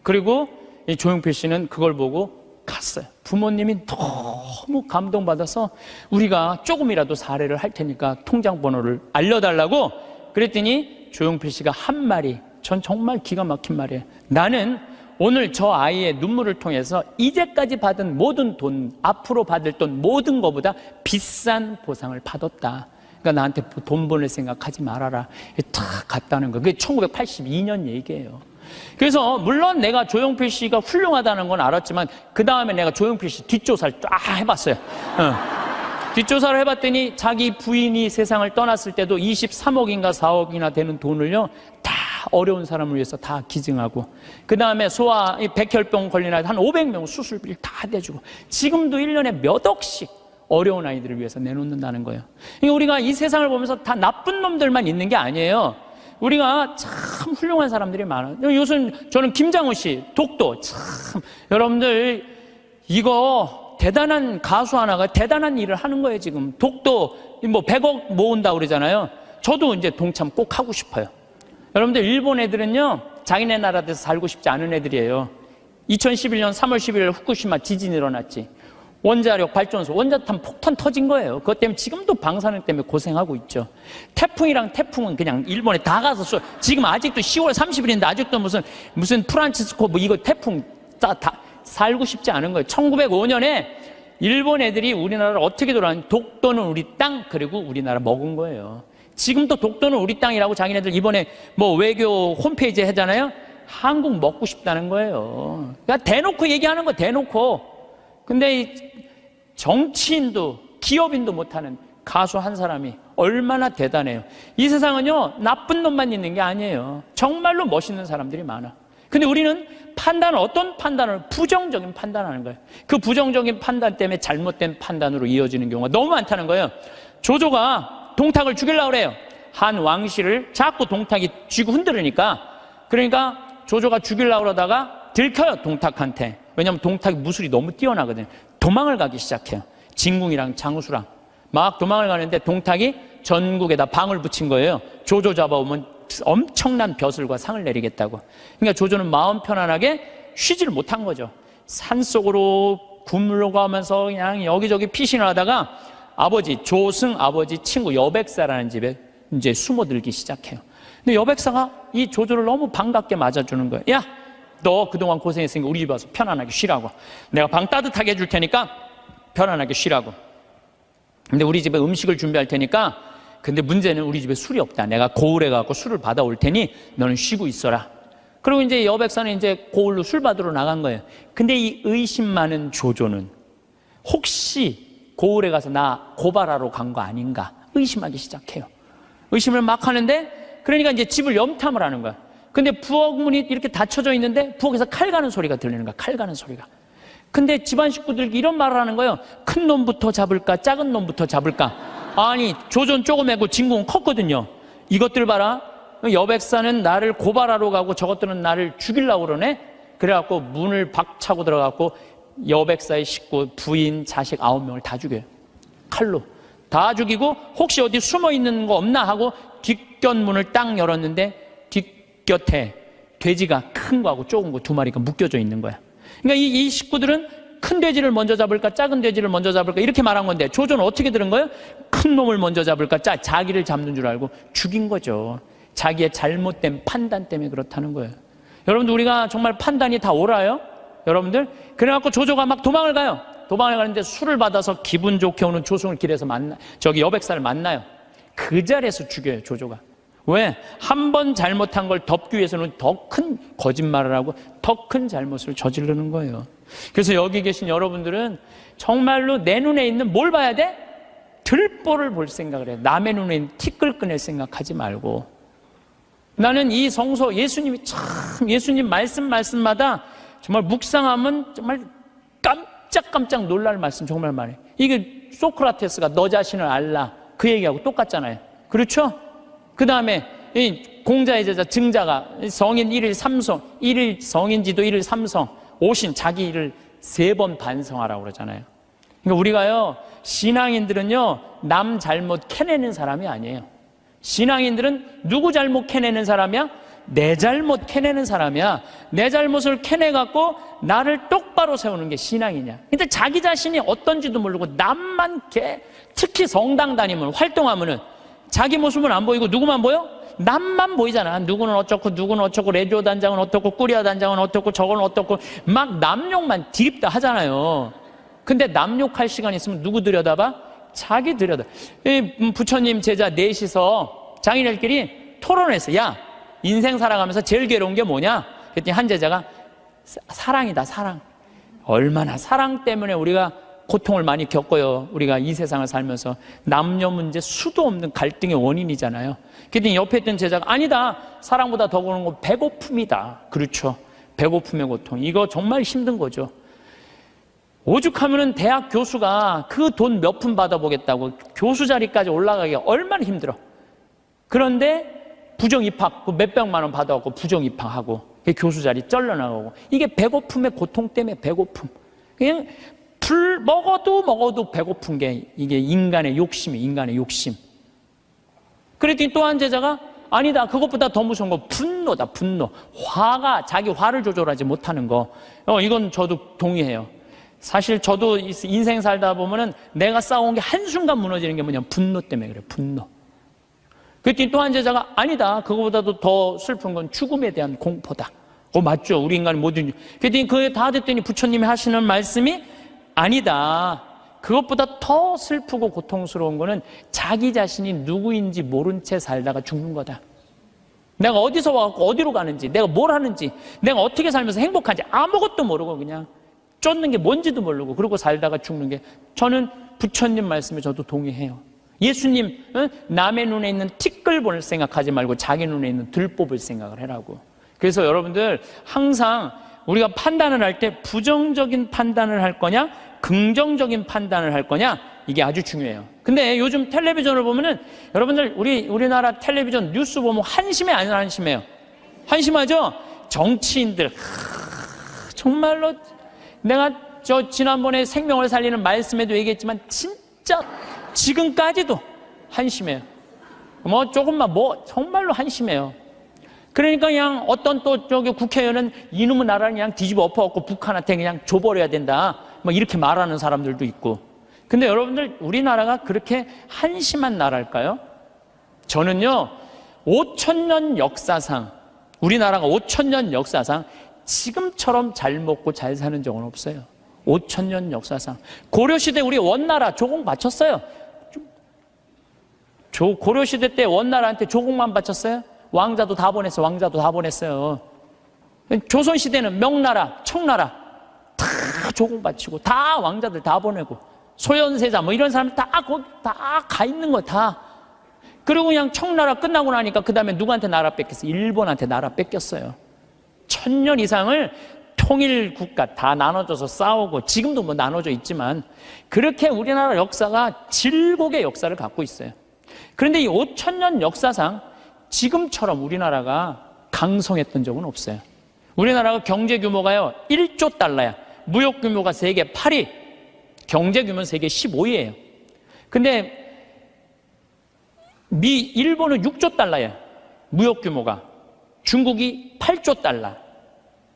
그리고 이 조용필 씨는 그걸 보고 갔어요. 부모님이 너무 감동받아서 우리가 조금이라도 사례를 할 테니까 통장 번호를 알려달라고 그랬더니 조용필 씨가 한 말이, 전 정말 기가 막힌 말이에요. 나는 오늘 저 아이의 눈물을 통해서 이제까지 받은 모든 돈, 앞으로 받을 돈 모든 것보다 비싼 보상을 받았다. 그러니까 나한테 돈 보낼 생각하지 말아라. 탁 갔다는 거. 그게 1982년 얘기예요. 그래서 물론 내가 조용필 씨가 훌륭하다는 건 알았지만 그 다음에 내가 조용필 씨 뒷조사를 쫙 해봤어요. 뒷조사를 해봤더니 자기 부인이 세상을 떠났을 때도 23억인가 4억이나 되는 돈을요 다 어려운 사람을 위해서 다 기증하고, 그 다음에 소아 백혈병 걸린 아이 한 500명 수술비를 다 대주고, 지금도 1년에 몇 억씩 어려운 아이들을 위해서 내놓는다는 거예요. 우리가 이 세상을 보면서 다 나쁜 놈들만 있는 게 아니에요. 우리가 참 훌륭한 사람들이 많아요. 요즘 저는 김장훈 씨, 독도, 참 여러분들 이거 대단한 가수 하나가 대단한 일을 하는 거예요. 지금 독도 뭐 100억 모은다고 그러잖아요. 저도 이제 동참 꼭 하고 싶어요. 여러분들 일본 애들은요 자기네 나라에서 살고 싶지 않은 애들이에요. 2011년 3월 11일 후쿠시마 지진이 일어났지. 원자력 발전소, 원자탄 폭탄 터진 거예요. 그것 때문에 지금도 방사능 때문에 고생하고 있죠. 태풍이랑 태풍은 그냥 일본에 다 가서 지금 아직도 10월 30일인데 아직도 무슨 프란치스코 뭐 이거 태풍 다 살고 싶지 않은 거예요. 1905년에 일본 애들이 우리나라를 어떻게 돌아왔는지, 독도는 우리 땅, 그리고 우리나라 먹은 거예요. 지금도 독도는 우리 땅이라고 자기네들 이번에 뭐 외교 홈페이지에 하잖아요. 한국 먹고 싶다는 거예요. 그러니까 대놓고 얘기하는 거, 대놓고. 근데 정치인도 기업인도 못하는 가수 한 사람이 얼마나 대단해요. 이 세상은요 나쁜 놈만 있는 게 아니에요. 정말로 멋있는 사람들이 많아. 근데 우리는 판단을, 어떤 판단을, 부정적인 판단하는 거예요. 그 부정적인 판단 때문에 잘못된 판단으로 이어지는 경우가 너무 많다는 거예요. 조조가 동탁을 죽이려고 그래요. 한 왕실을 자꾸 동탁이 쥐고 흔들으니까, 그러니까 조조가 죽이려고 그러다가 들켜요, 동탁한테. 왜냐하면 동탁이 무술이 너무 뛰어나거든요. 도망을 가기 시작해요. 진궁이랑 장수랑 막 도망을 가는데 동탁이 전국에다 방을 붙인 거예요. 조조 잡아오면 엄청난 벼슬과 상을 내리겠다고. 그러니까 조조는 마음 편안하게 쉬지를 못한 거죠. 산속으로 굶으러가면서 그냥 여기저기 피신을 하다가 아버지 조승 아버지 친구 여백사라는 집에 이제 숨어들기 시작해요. 근데 여백사가 이 조조를 너무 반갑게 맞아주는 거예요. 야, 너 그동안 고생했으니까 우리 집 와서 편안하게 쉬라고. 내가 방 따뜻하게 해줄 테니까 편안하게 쉬라고. 근데 우리 집에 음식을 준비할 테니까, 근데 문제는 우리 집에 술이 없다. 내가 고을에 가고 술을 받아올 테니 너는 쉬고 있어라. 그리고 이제 여백사는 이제 고을로 술 받으러 나간 거예요. 근데 이 의심 많은 조조는 혹시 고을에 가서 나 고발하러 간 거 아닌가 의심하기 시작해요. 의심을 막 하는데, 그러니까 이제 집을 염탐을 하는 거야. 근데 부엌문이 이렇게 닫혀져 있는데 부엌에서 칼 가는 소리가 들리는 거야. 칼 가는 소리가. 근데 집안 식구들이 이런 말을 하는 거예요. 큰 놈부터 잡을까 작은 놈부터 잡을까. 아니 조조는 조그매고 진궁은 컸거든요. 이것들 봐라, 여백사는 나를 고발하러 가고 저것들은 나를 죽이려고 그러네. 그래갖고 문을 박차고 들어가고 여백사의 식구 부인 자식 9명을 다 죽여요. 칼로 다 죽이고, 혹시 어디 숨어 있는 거 없나 하고 뒷곁문을 딱 열었는데 뒷곁에 돼지가 큰 거하고 작은 거 2마리가 묶여져 있는 거야. 그러니까 이 식구들은 큰 돼지를 먼저 잡을까 작은 돼지를 먼저 잡을까 이렇게 말한 건데, 조조는 어떻게 들은 거예요? 큰 놈을 먼저 잡을까, 자기를 잡는 줄 알고 죽인 거죠. 자기의 잘못된 판단 때문에 그렇다는 거예요. 여러분들, 우리가 정말 판단이 다 옳아요? 여러분들? 그래갖고 조조가 막 도망을 가요. 도망을 가는데 술을 받아서 기분 좋게 오는 조승을 길에서 여백사를 만나요. 그 자리에서 죽여요, 조조가. 왜? 한 번 잘못한 걸 덮기 위해서는 더 큰 거짓말을 하고 더 큰 잘못을 저지르는 거예요. 그래서 여기 계신 여러분들은 정말로 내 눈에 있는 뭘 봐야 돼? 들보를 볼 생각을 해요. 남의 눈에 있는 티끌 꺼낼 생각하지 말고. 나는 이 성서, 예수님이 참, 예수님 말씀마다 정말 묵상하면 정말 깜짝 놀랄 말씀 정말 많아요. 이게 소크라테스가 너 자신을 알라 그 얘기하고 똑같잖아요. 그렇죠? 그 다음에 이 공자의 제자 증자가 성인 1일 3성, 1일 성인지도 1일 3성, 오신 자기 일을 3번 반성하라고 그러잖아요. 그러니까 우리가요, 신앙인들은요, 남 잘못 캐내는 사람이 아니에요. 신앙인들은 누구 잘못 캐내는 사람이야? 내 잘못 캐내는 사람이야. 내 잘못을 캐내갖고 나를 똑바로 세우는 게 신앙이냐. 근데 자기 자신이 어떤지도 모르고 남만 특히 성당 다니면, 활동하면은 자기 모습은 안 보이고 누구만 보여? 남만 보이잖아. 누구는 어쩌고 누구는 어쩌고, 레디오 단장은 어떻고 꾸리아 단장은 어떻고 저건 어떻고 막 남욕만 디립다 하잖아요. 근데 남욕할 시간 있으면 누구 들여다봐? 자기 들여다. 부처님 제자 넷이서 장인들끼리 토론했어. 야, 인생 살아가면서 제일 괴로운 게 뭐냐? 그랬더니 한 제자가 사랑이다, 사랑. 얼마나 사랑 때문에 우리가 고통을 많이 겪어요. 우리가 이 세상을 살면서 남녀 문제 수도 없는 갈등의 원인이잖아요. 그랬더니 옆에 있던 제자가 아니다, 사랑보다 더 그런 건 배고픔이다. 그렇죠, 배고픔의 고통. 이거 정말 힘든 거죠. 오죽하면은 대학 교수가 그 돈 몇 푼 받아보겠다고 교수 자리까지 올라가기가 얼마나 힘들어. 그런데 부정 입학 그 몇백만 원 받아갖고 부정 입학하고 교수 자리 쩔려나가고, 이게 배고픔의 고통 때문에 배고픔. 그냥 먹어도 배고픈 게 이게 인간의 욕심이에요. 인간의 욕심. 그랬더니 또 한 제자가 아니다, 그것보다 더 무서운 거 분노다, 분노. 화가, 자기 화를 조절하지 못하는 거. 이건 저도 동의해요. 사실 저도 인생 살다 보면은 내가 싸운 게 한순간 무너지는 게 뭐냐면 분노 때문에 그래요. 분노. 그랬더니 또 한 제자가 아니다, 그거보다도 더 슬픈 건 죽음에 대한 공포다. 맞죠, 우리 인간은 모든. 그랬더니 그게 다 됐더니 부처님이 하시는 말씀이 아니다, 그것보다 더 슬프고 고통스러운 거는 자기 자신이 누구인지 모른 채 살다가 죽는 거다. 내가 어디서 와갖고 어디로 가는지, 내가 뭘 하는지, 내가 어떻게 살면서 행복한지 아무것도 모르고 그냥 쫓는 게 뭔지도 모르고 그러고 살다가 죽는 게, 저는 부처님 말씀에 저도 동의해요. 예수님, 남의 눈에 있는 티끌 볼 생각하지 말고 자기 눈에 있는 들 뽑을 생각을 해라고. 그래서 여러분들 항상 우리가 판단을 할 때 부정적인 판단을 할 거냐 긍정적인 판단을 할 거냐, 이게 아주 중요해요. 근데 요즘 텔레비전을 보면은 여러분들 우리나라 텔레비전 뉴스 보면 한심해 안 한심해요? 한심하죠? 정치인들, 정말로 내가 지난번에 생명을 살리는 말씀에도 얘기했지만 진짜 지금까지도 한심해요. 조금만 정말로 한심해요. 그러니까 그냥 어떤 또 국회의원은 이놈의 나라를 그냥 뒤집어 엎어갖고 북한한테 그냥 줘버려야 된다, 이렇게 말하는 사람들도 있고. 근데 여러분들, 우리나라가 그렇게 한심한 나라일까요? 저는요, 5,000년 역사상, 우리나라가 5,000년 역사상 지금처럼 잘 먹고 잘 사는 적은 없어요. 5,000년 역사상. 고려시대 우리 원나라 조공 바쳤어요. 고려시대 때 원나라한테 조공만 바쳤어요? 왕자도 다 보냈어요. 왕자도 다 보냈어요. 조선시대는 명나라, 청나라 다 조공 바치고, 다 왕자들 다 보내고, 소현세자 이런 사람들 다 거기 다 가 있는 거 다. 그리고 그냥 청나라 끝나고 나니까 그 다음에 누구한테 나라 뺏겼어요? 일본한테 나라 뺏겼어요. 1,000년 이상을 통일 국가 다 나눠져서 싸우고, 지금도 나눠져 있지만 그렇게 우리나라 역사가 질곡의 역사를 갖고 있어요. 그런데 이 5,000년 역사상 지금처럼 우리나라가 강성했던 적은 없어요. 우리나라가 경제 규모가요 1조 달러야. 무역 규모가 세계 8위, 경제 규모는 세계 15위예요. 근데 일본은 6조 달러예요. 무역 규모가. 중국이 8조 달러,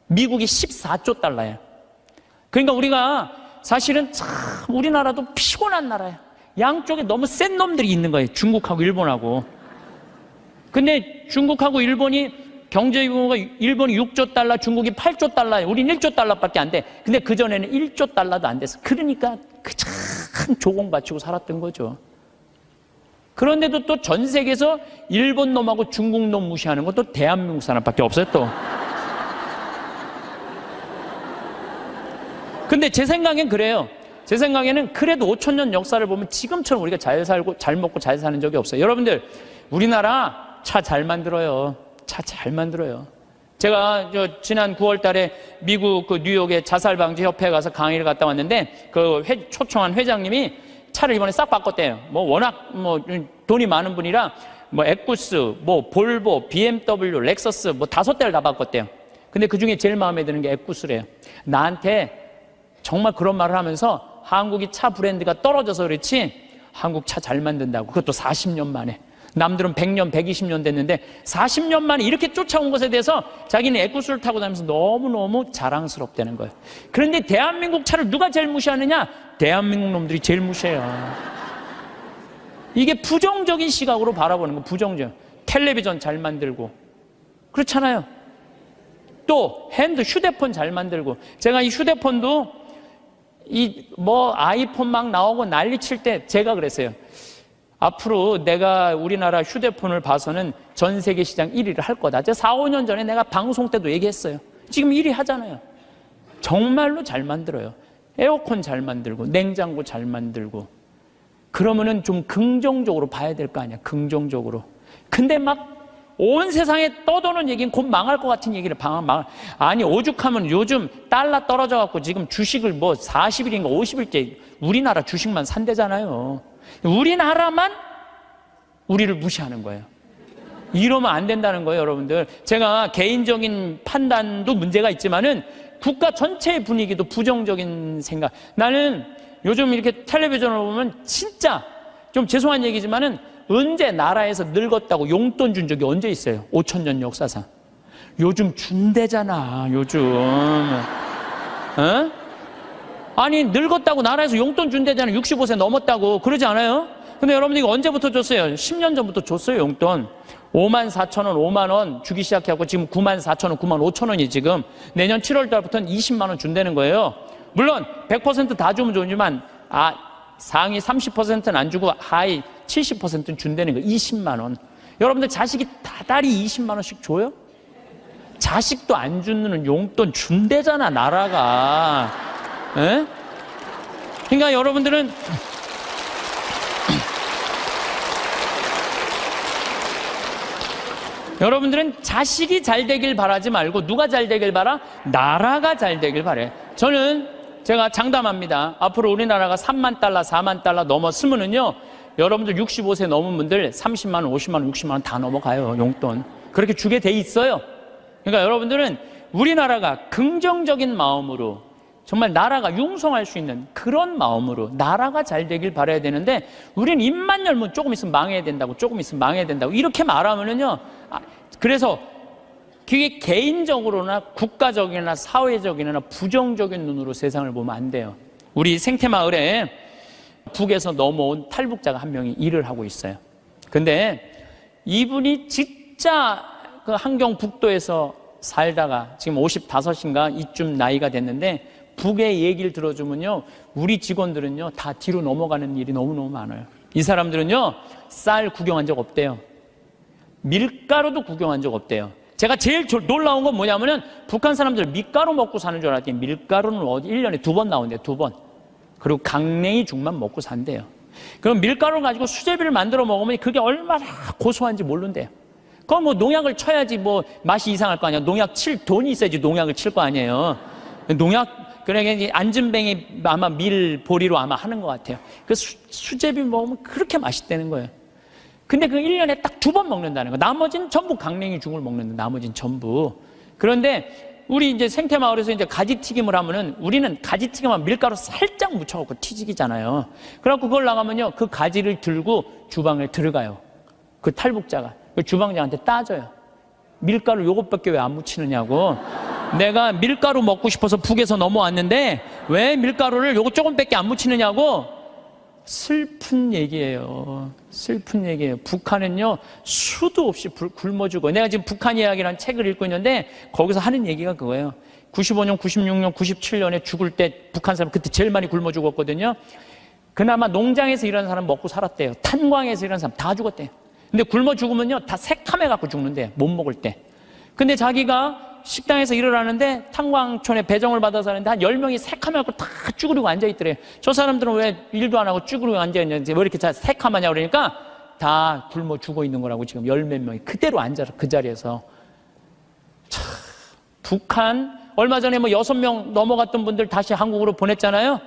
미국이 14조 달러예요. 그러니까 우리가 사실은 참 우리나라도 피곤한 나라예요. 양쪽에 너무 센 놈들이 있는 거예요. 중국하고 일본하고. 근데 중국하고 일본이 경제 규모가, 일본이 6조 달러, 중국이 8조 달러예요. 우린 1조 달러밖에 안 돼. 근데 그전에는 1조 달러도 안 됐어. 그러니까 참 조공 바치고 살았던 거죠. 그런데도 또 전 세계에서 일본 놈하고 중국 놈 무시하는 것도 대한민국 사람밖에 없어요, 또. 근데 제 생각엔 그래요. 제 생각에는 그래도 5,000년 역사를 보면 지금처럼 우리가 잘 살고 잘 먹고 잘 사는 적이 없어요. 여러분들, 우리나라 차 잘 만들어요. 차 잘 만들어요. 제가 지난 9월 달에 미국 뉴욕의 자살방지협회에 가서 강의를 갔다 왔는데, 초청한 회장님이 차를 이번에 싹 바꿨대요. 워낙 돈이 많은 분이라 에쿠스, 볼보, BMW, 렉서스 5대를 다 바꿨대요. 근데 그 중에 제일 마음에 드는 게 에쿠스래요. 나한테 정말 그런 말을 하면서 한국이 차 브랜드가 떨어져서 그렇지 한국 차 잘 만든다고. 그것도 40년 만에. 남들은 100년, 120년 됐는데 40년 만에 이렇게 쫓아온 것에 대해서 자기는 에쿠스를 타고 다니면서 너무너무 자랑스럽다는 거예요. 그런데 대한민국 차를 누가 제일 무시하느냐? 대한민국 놈들이 제일 무시해요. 이게 부정적인 시각으로 바라보는 거, 부정적. 텔레비전 잘 만들고 그렇잖아요. 또 휴대폰 잘 만들고. 제가 이 휴대폰도 아이폰 막 나오고 난리 칠 때 제가 그랬어요. 앞으로 내가 우리나라 휴대폰을 봐서는 전 세계 시장 1위를 할 거다. 제가 4, 5년 전에 내가 방송 때도 얘기했어요. 지금 1위 하잖아요. 정말로 잘 만들어요. 에어컨 잘 만들고, 냉장고 잘 만들고. 그러면은 좀 긍정적으로 봐야 될 거 아니야, 긍정적으로. 근데 온 세상에 떠도는 얘기는 곧 망할 것 같은 얘기를 아니, 오죽하면 요즘 달러 떨어져갖고 지금 주식을 40일인가 50일째 우리나라 주식만 산대잖아요. 우리나라만 우리를 무시하는 거예요. 이러면 안 된다는 거예요, 여러분들. 제가 개인적인 판단도 문제가 있지만은 국가 전체의 분위기도 부정적인 생각. 나는 요즘 이렇게 텔레비전을 보면 진짜 좀 죄송한 얘기지만은 언제 나라에서 늙었다고 용돈 준 적이 언제 있어요? 5,000년 역사상. 요즘 준대잖아, 요즘. 어? 아니, 늙었다고 나라에서 용돈 준대잖아. 65세 넘었다고. 그러지 않아요? 근데 여러분들 이거 언제부터 줬어요? 10년 전부터 줬어요, 용돈. 54,000원, 5만원 주기 시작해갖고 지금 94,000원, 95,000원이 지금 내년 7월 달부터는 20만원 준다는 거예요. 물론 100% 다 주면 좋지만 상위 30%는 안 주고 하위 70%는 준다는 거예요. 20만원. 여러분들 자식이 다달이 20만원씩 줘요? 자식도 안 주는 용돈 준대잖아, 나라가. 에? 그러니까 여러분들은 자식이 잘 되길 바라지 말고 누가 잘 되길 바라? 나라가 잘 되길 바래. 제가 장담합니다. 앞으로 우리나라가 3만 달러, 4만 달러 넘었으면은요, 여러분들 65세 넘은 분들 30만 원, 50만 원, 60만 원 다 넘어가요, 용돈. 그렇게 주게 돼 있어요. 그러니까 여러분들은 우리나라가 긍정적인 마음으로 정말 나라가 융성할 수 있는 그런 마음으로 나라가 잘 되길 바라야 되는데, 우리는 입만 열면 조금 있으면 망해야 된다고, 조금 있으면 망해야 된다고 이렇게 말하면은요, 그래서 그게 개인적으로나 국가적이나 사회적이나 부정적인 눈으로 세상을 보면 안 돼요. 우리 생태마을에 북에서 넘어온 탈북자가 한 명이 일을 하고 있어요. 근데 이분이 진짜 그 함경북도에서 살다가 지금 55인가 이쯤 나이가 됐는데, 북의 얘기를 들어주면요, 우리 직원들은요 다 뒤로 넘어가는 일이 너무너무 많아요. 이 사람들은요 쌀 구경한 적 없대요. 밀가루도 구경한 적 없대요. 제가 제일 놀라운 건 뭐냐면은, 북한 사람들 밀가루 먹고 사는 줄 알았더니 밀가루는 어디 1년에 2번 나온대요. 2번. 그리고 강냉이 죽만 먹고 산대요. 그럼 밀가루를 가지고 수제비를 만들어 먹으면 그게 얼마나 고소한지 모른대요. 그럼 뭐 농약을 쳐야지 뭐 맛이 이상할 거 아니야. 농약 칠 돈이 있어야지 농약을 칠 거 아니에요. 농약, 그러니까 안전뱅이 아마 밀보리로 아마 하는 것 같아요. 그 수제비 먹으면 그렇게 맛있다는 거예요. 근데 그 1년에 딱 2번 먹는다는 거. 나머지는 전부 강냉이 죽을 먹는데, 나머지는 전부. 그런데 우리 이제 생태마을에서 이제 가지튀김을 하면은, 우리는 가지튀김만 밀가루 살짝 묻혀갖고 튀기잖아요. 그래갖고 그걸 나가면요, 그 가지를 들고 주방에 들어가요. 그 탈북자가. 그 주방장한테 따져요. 밀가루 요것밖에 왜 안 묻히느냐고. 내가 밀가루 먹고 싶어서 북에서 넘어왔는데 왜 밀가루를 요거 조금밖에 안 묻히느냐고. 슬픈 얘기예요. 슬픈 얘기예요. 북한은요 수도 없이 굶어 죽어요. 내가 지금 북한 이야기라는 책을 읽고 있는데 거기서 하는 얘기가 그거예요. 95년, 96년, 97년에 죽을 때 북한 사람 그때 제일 많이 굶어 죽었거든요. 그나마 농장에서 일하는 사람 먹고 살았대요. 탄광에서 일하는 사람 다 죽었대요. 근데 굶어 죽으면요 다 새카매 갖고 죽는데요, 못 먹을 때. 근데 자기가 식당에서 일을 하는데 탄광촌에 배정을 받아서 하는데 한 10명이 새카매 갖고 다 쭈그리고 앉아있더래요. 저 사람들은 왜 일도 안 하고 쭈그리고 앉아있는지, 왜 이렇게 새카마냐 그러니까 다 굶어 죽어 있는 거라고. 지금 10몇 명이 그대로 앉아서 그 자리에서. 참, 북한 얼마 전에 뭐 6명 넘어갔던 분들 다시 한국으로 보냈잖아요.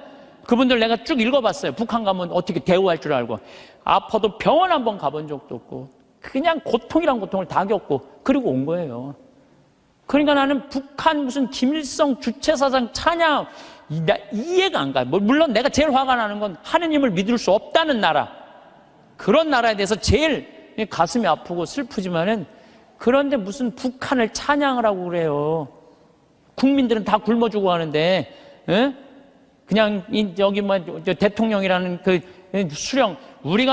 그분들 내가 쭉 읽어봤어요. 북한 가면 어떻게 대우할 줄 알고. 아파도 병원 한번 가본 적도 없고 그냥 고통이란 고통을 다 겪고 그리고 온 거예요. 그러니까 나는 북한 무슨 김일성 주체사상 찬양 이해가 안 가요. 물론 내가 제일 화가 나는 건 하느님을 믿을 수 없다는 나라, 그런 나라에 대해서 제일 가슴이 아프고 슬프지만은, 그런데 무슨 북한을 찬양을 하고 그래요. 국민들은 다 굶어 죽어 하는데, 에? 그냥 여기 뭐 대통령이라는 그 수령, 우리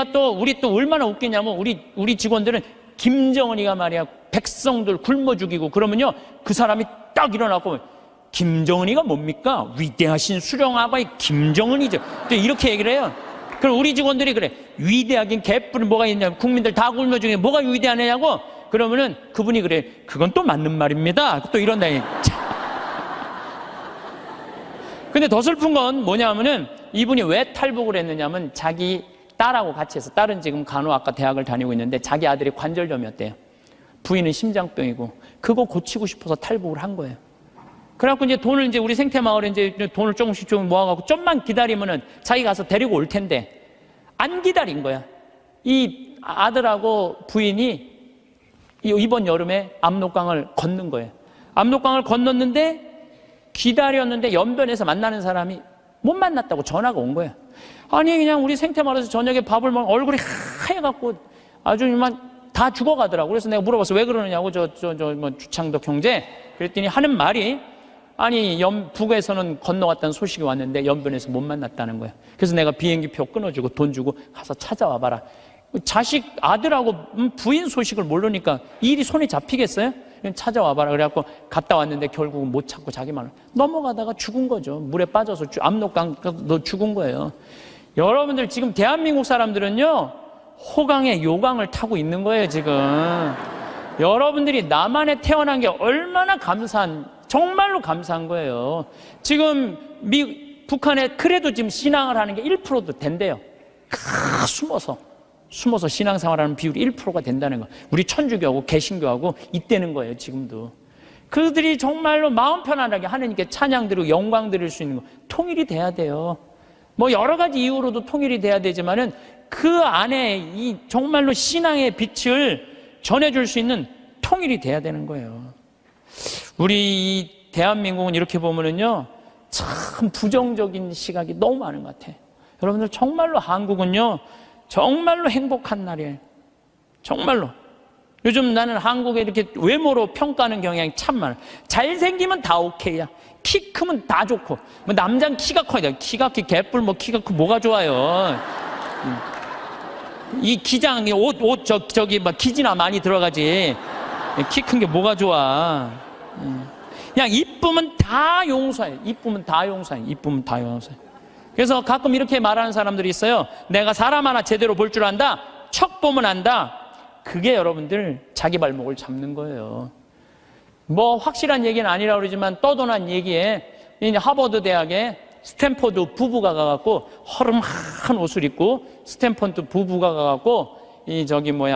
또 얼마나 웃기냐면 우리 직원들은 김정은이가 말이야 백성들 굶어 죽이고 그러면요 그 사람이 딱 일어나고, 김정은이가 뭡니까? 위대하신 수령아가 김정은이죠. 또 이렇게 얘기를 해요. 그럼 우리 직원들이 그래, 위대하긴 개뿔이 뭐가 있냐고, 국민들 다 굶어 죽이고 뭐가 위대하냐고. 그러면은 그분이 그래, 그건 또 맞는 말입니다. 또 이런다니. 근데 더 슬픈 건 뭐냐면은, 이분이 왜 탈북을 했느냐면 자기 딸하고 같이 해서, 딸은 지금 간호학과 대학을 다니고 있는데 자기 아들이 관절염이었대요. 부인은 심장병이고 그거 고치고 싶어서 탈북을 한 거예요. 그래갖고 이제 돈을 우리 생태마을에 돈을 조금씩 좀 모아갖고 좀만 기다리면은 자기 가서 데리고 올 텐데 안 기다린 거야. 이 아들하고 부인이 이번 여름에 압록강을 건넌 거예요. 압록강을 건넜는데 기다렸는데 연변에서 만나는 사람이 못 만났다고 전화가 온 거예요. 아니 그냥 우리 생태마을에서 저녁에 밥을 먹으면 얼굴이 하얘갖고 아주 이만 다 죽어가더라고. 그래서 내가 물어봤어. 왜 그러느냐고. 뭐 주창덕 형제. 그랬더니 하는 말이, 아니 북에서는 건너갔다는 소식이 왔는데 연변에서 못 만났다는 거야. 그래서 내가 비행기표 끊어주고 돈 주고 가서 찾아와 봐라. 자식 아들하고 부인 소식을 모르니까 일이 손에 잡히겠어요? 찾아와 봐라. 그래갖고 갔다 왔는데 결국은 못 찾고 자기만 넘어가다가 죽은 거죠. 물에 빠져서 압록강 너 죽은 거예요. 여러분들 지금 대한민국 사람들은요 호강에 요강을 타고 있는 거예요 지금. 여러분들이 남한에 태어난 게 얼마나 정말로 감사한 거예요. 지금 북한에 그래도 지금 신앙을 하는 게 1%도 된대요. 숨어서 신앙생활하는 비율이 1%가 된다는 거. 우리 천주교하고 개신교하고 있다는 거예요 지금도. 그들이 정말로 마음 편안하게 하느님께 찬양 드리고 영광 드릴 수 있는 거, 통일이 돼야 돼요. 뭐 여러 가지 이유로도 통일이 돼야 되지만은 그 안에 이 정말로 신앙의 빛을 전해줄 수 있는 통일이 돼야 되는 거예요. 우리 이 대한민국은 이렇게 보면은요, 참 부정적인 시각이 너무 많은 것 같아요. 여러분들 정말로 한국은요, 정말로 행복한 나라예요. 정말로. 요즘 나는 한국에 이렇게 외모로 평가하는 경향이 참 많아. 잘생기면 다 오케이야. 키 크면 다 좋고. 뭐 남자는 키가 커야 돼. 키가 크, 개뿔 뭐 키가 크 뭐가 좋아요. 이 기장, 저기 막 기지나 많이 들어가지. 키 큰 게 뭐가 좋아. 그냥 이쁘면 다 용서해. 이쁘면 다 용서해. 이쁘면 다 용서해. 그래서 가끔 이렇게 말하는 사람들이 있어요. 내가 사람 하나 제대로 볼 줄 안다. 척 보면 안다. 그게 여러분들 자기 발목을 잡는 거예요. 뭐 확실한 얘기는 아니라고 그러지만 떠도난 얘기에 이제 하버드 대학에 스탠포드 부부가 가갖고 허름한 옷을 입고 스탠포드 부부가 가갖고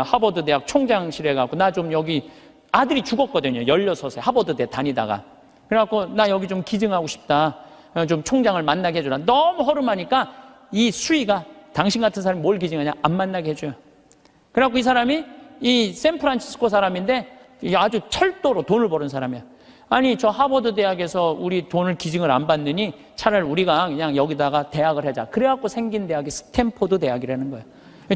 하버드 대학 총장실에 가갖고 나 좀 여기 아들이 죽었거든요. 16세 하버드 대 다니다가. 그래갖고 나 여기 좀 기증하고 싶다. 좀 총장을 만나게 해주라. 너무 허름하니까 이 수위가 당신 같은 사람이 뭘 기증하냐? 안 만나게 해줘요. 그래갖고 이 사람이 이 샌프란시스코 사람인데 아주 철도로 돈을 버는 사람이야. 아니 저 하버드 대학에서 우리 돈을 기증을 안 받느니 차라리 우리가 그냥 여기다가 대학을 하자. 그래갖고 생긴 대학이 스탠포드 대학이라는 거예요.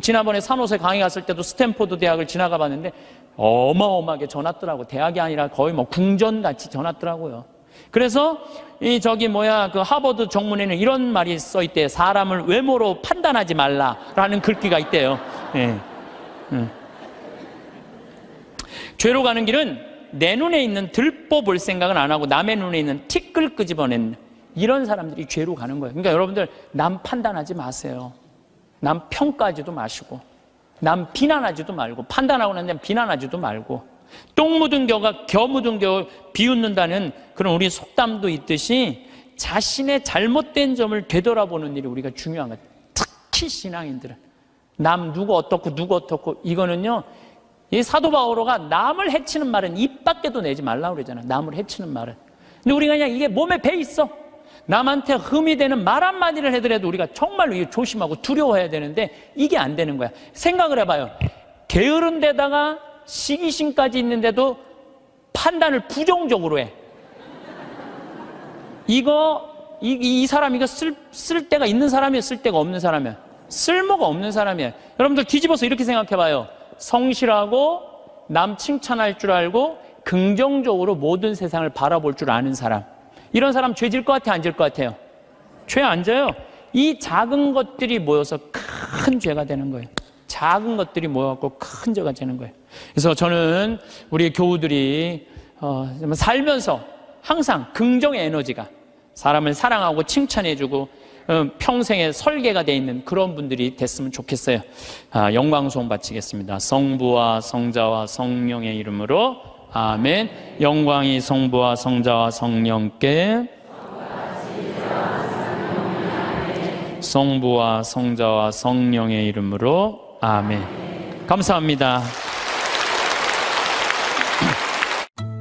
지난번에 산호세 강의 갔을 때도 스탠포드 대학을 지나가 봤는데 어마어마하게 져놨더라고. 대학이 아니라 거의 뭐 궁전같이 져놨더라고요. 그래서 그 하버드 정문에는 이런 말이 써있대요. 사람을 외모로 판단하지 말라라는 글귀가 있대요. 예. 죄로 가는 길은 내 눈에 있는 들보 볼 생각은 안 하고 남의 눈에 있는 티끌 끄집어내는 이런 사람들이 죄로 가는 거예요. 그러니까 여러분들 남 판단하지 마세요. 남 평가하지도 마시고 남 비난하지도 말고 판단하고 난 다음에 비난하지도 말고 똥 묻은 겨 묻은 겨 비웃는다는 그런 우리 속담도 있듯이 자신의 잘못된 점을 되돌아보는 일이 우리가 중요한 거예요. 특히 신앙인들은 남 누구 어떻고 이거는요, 이 사도 바오로가 남을 해치는 말은 입 밖에도 내지 말라고 그러잖아요. 남을 해치는 말은. 근데 우리가 그냥 이게 몸에 배 있어. 남한테 흠이 되는 말 한마디를 하더라도 우리가 정말로 이거 조심하고 두려워해야 되는데 이게 안 되는 거야. 생각을 해봐요. 게으른 데다가 시기심까지 있는데도 판단을 부정적으로 해. 이 사람 이거 쓸 데가 있는 사람이야, 쓸 데가 없는 사람이야? 쓸모가 없는 사람이야. 여러분들 뒤집어서 이렇게 생각해봐요. 성실하고 남 칭찬할 줄 알고 긍정적으로 모든 세상을 바라볼 줄 아는 사람. 이런 사람 죄 질 것 같아요? 안 질 것 같아요? 죄 안 져요. 이 작은 것들이 모여서 큰 죄가 되는 거예요. 작은 것들이 모여갖고 큰 죄가 되는 거예요. 그래서 저는 우리 교우들이 살면서 항상 긍정의 에너지가 사람을 사랑하고 칭찬해주고 평생의 설계가 되어 있는 그런 분들이 됐으면 좋겠어요. 영광송 바치겠습니다. 성부와 성자와 성령의 이름으로 아멘. 영광이 성부와 성자와 성령께, 성부와 성자와 성령의 이름으로 아멘. 감사합니다.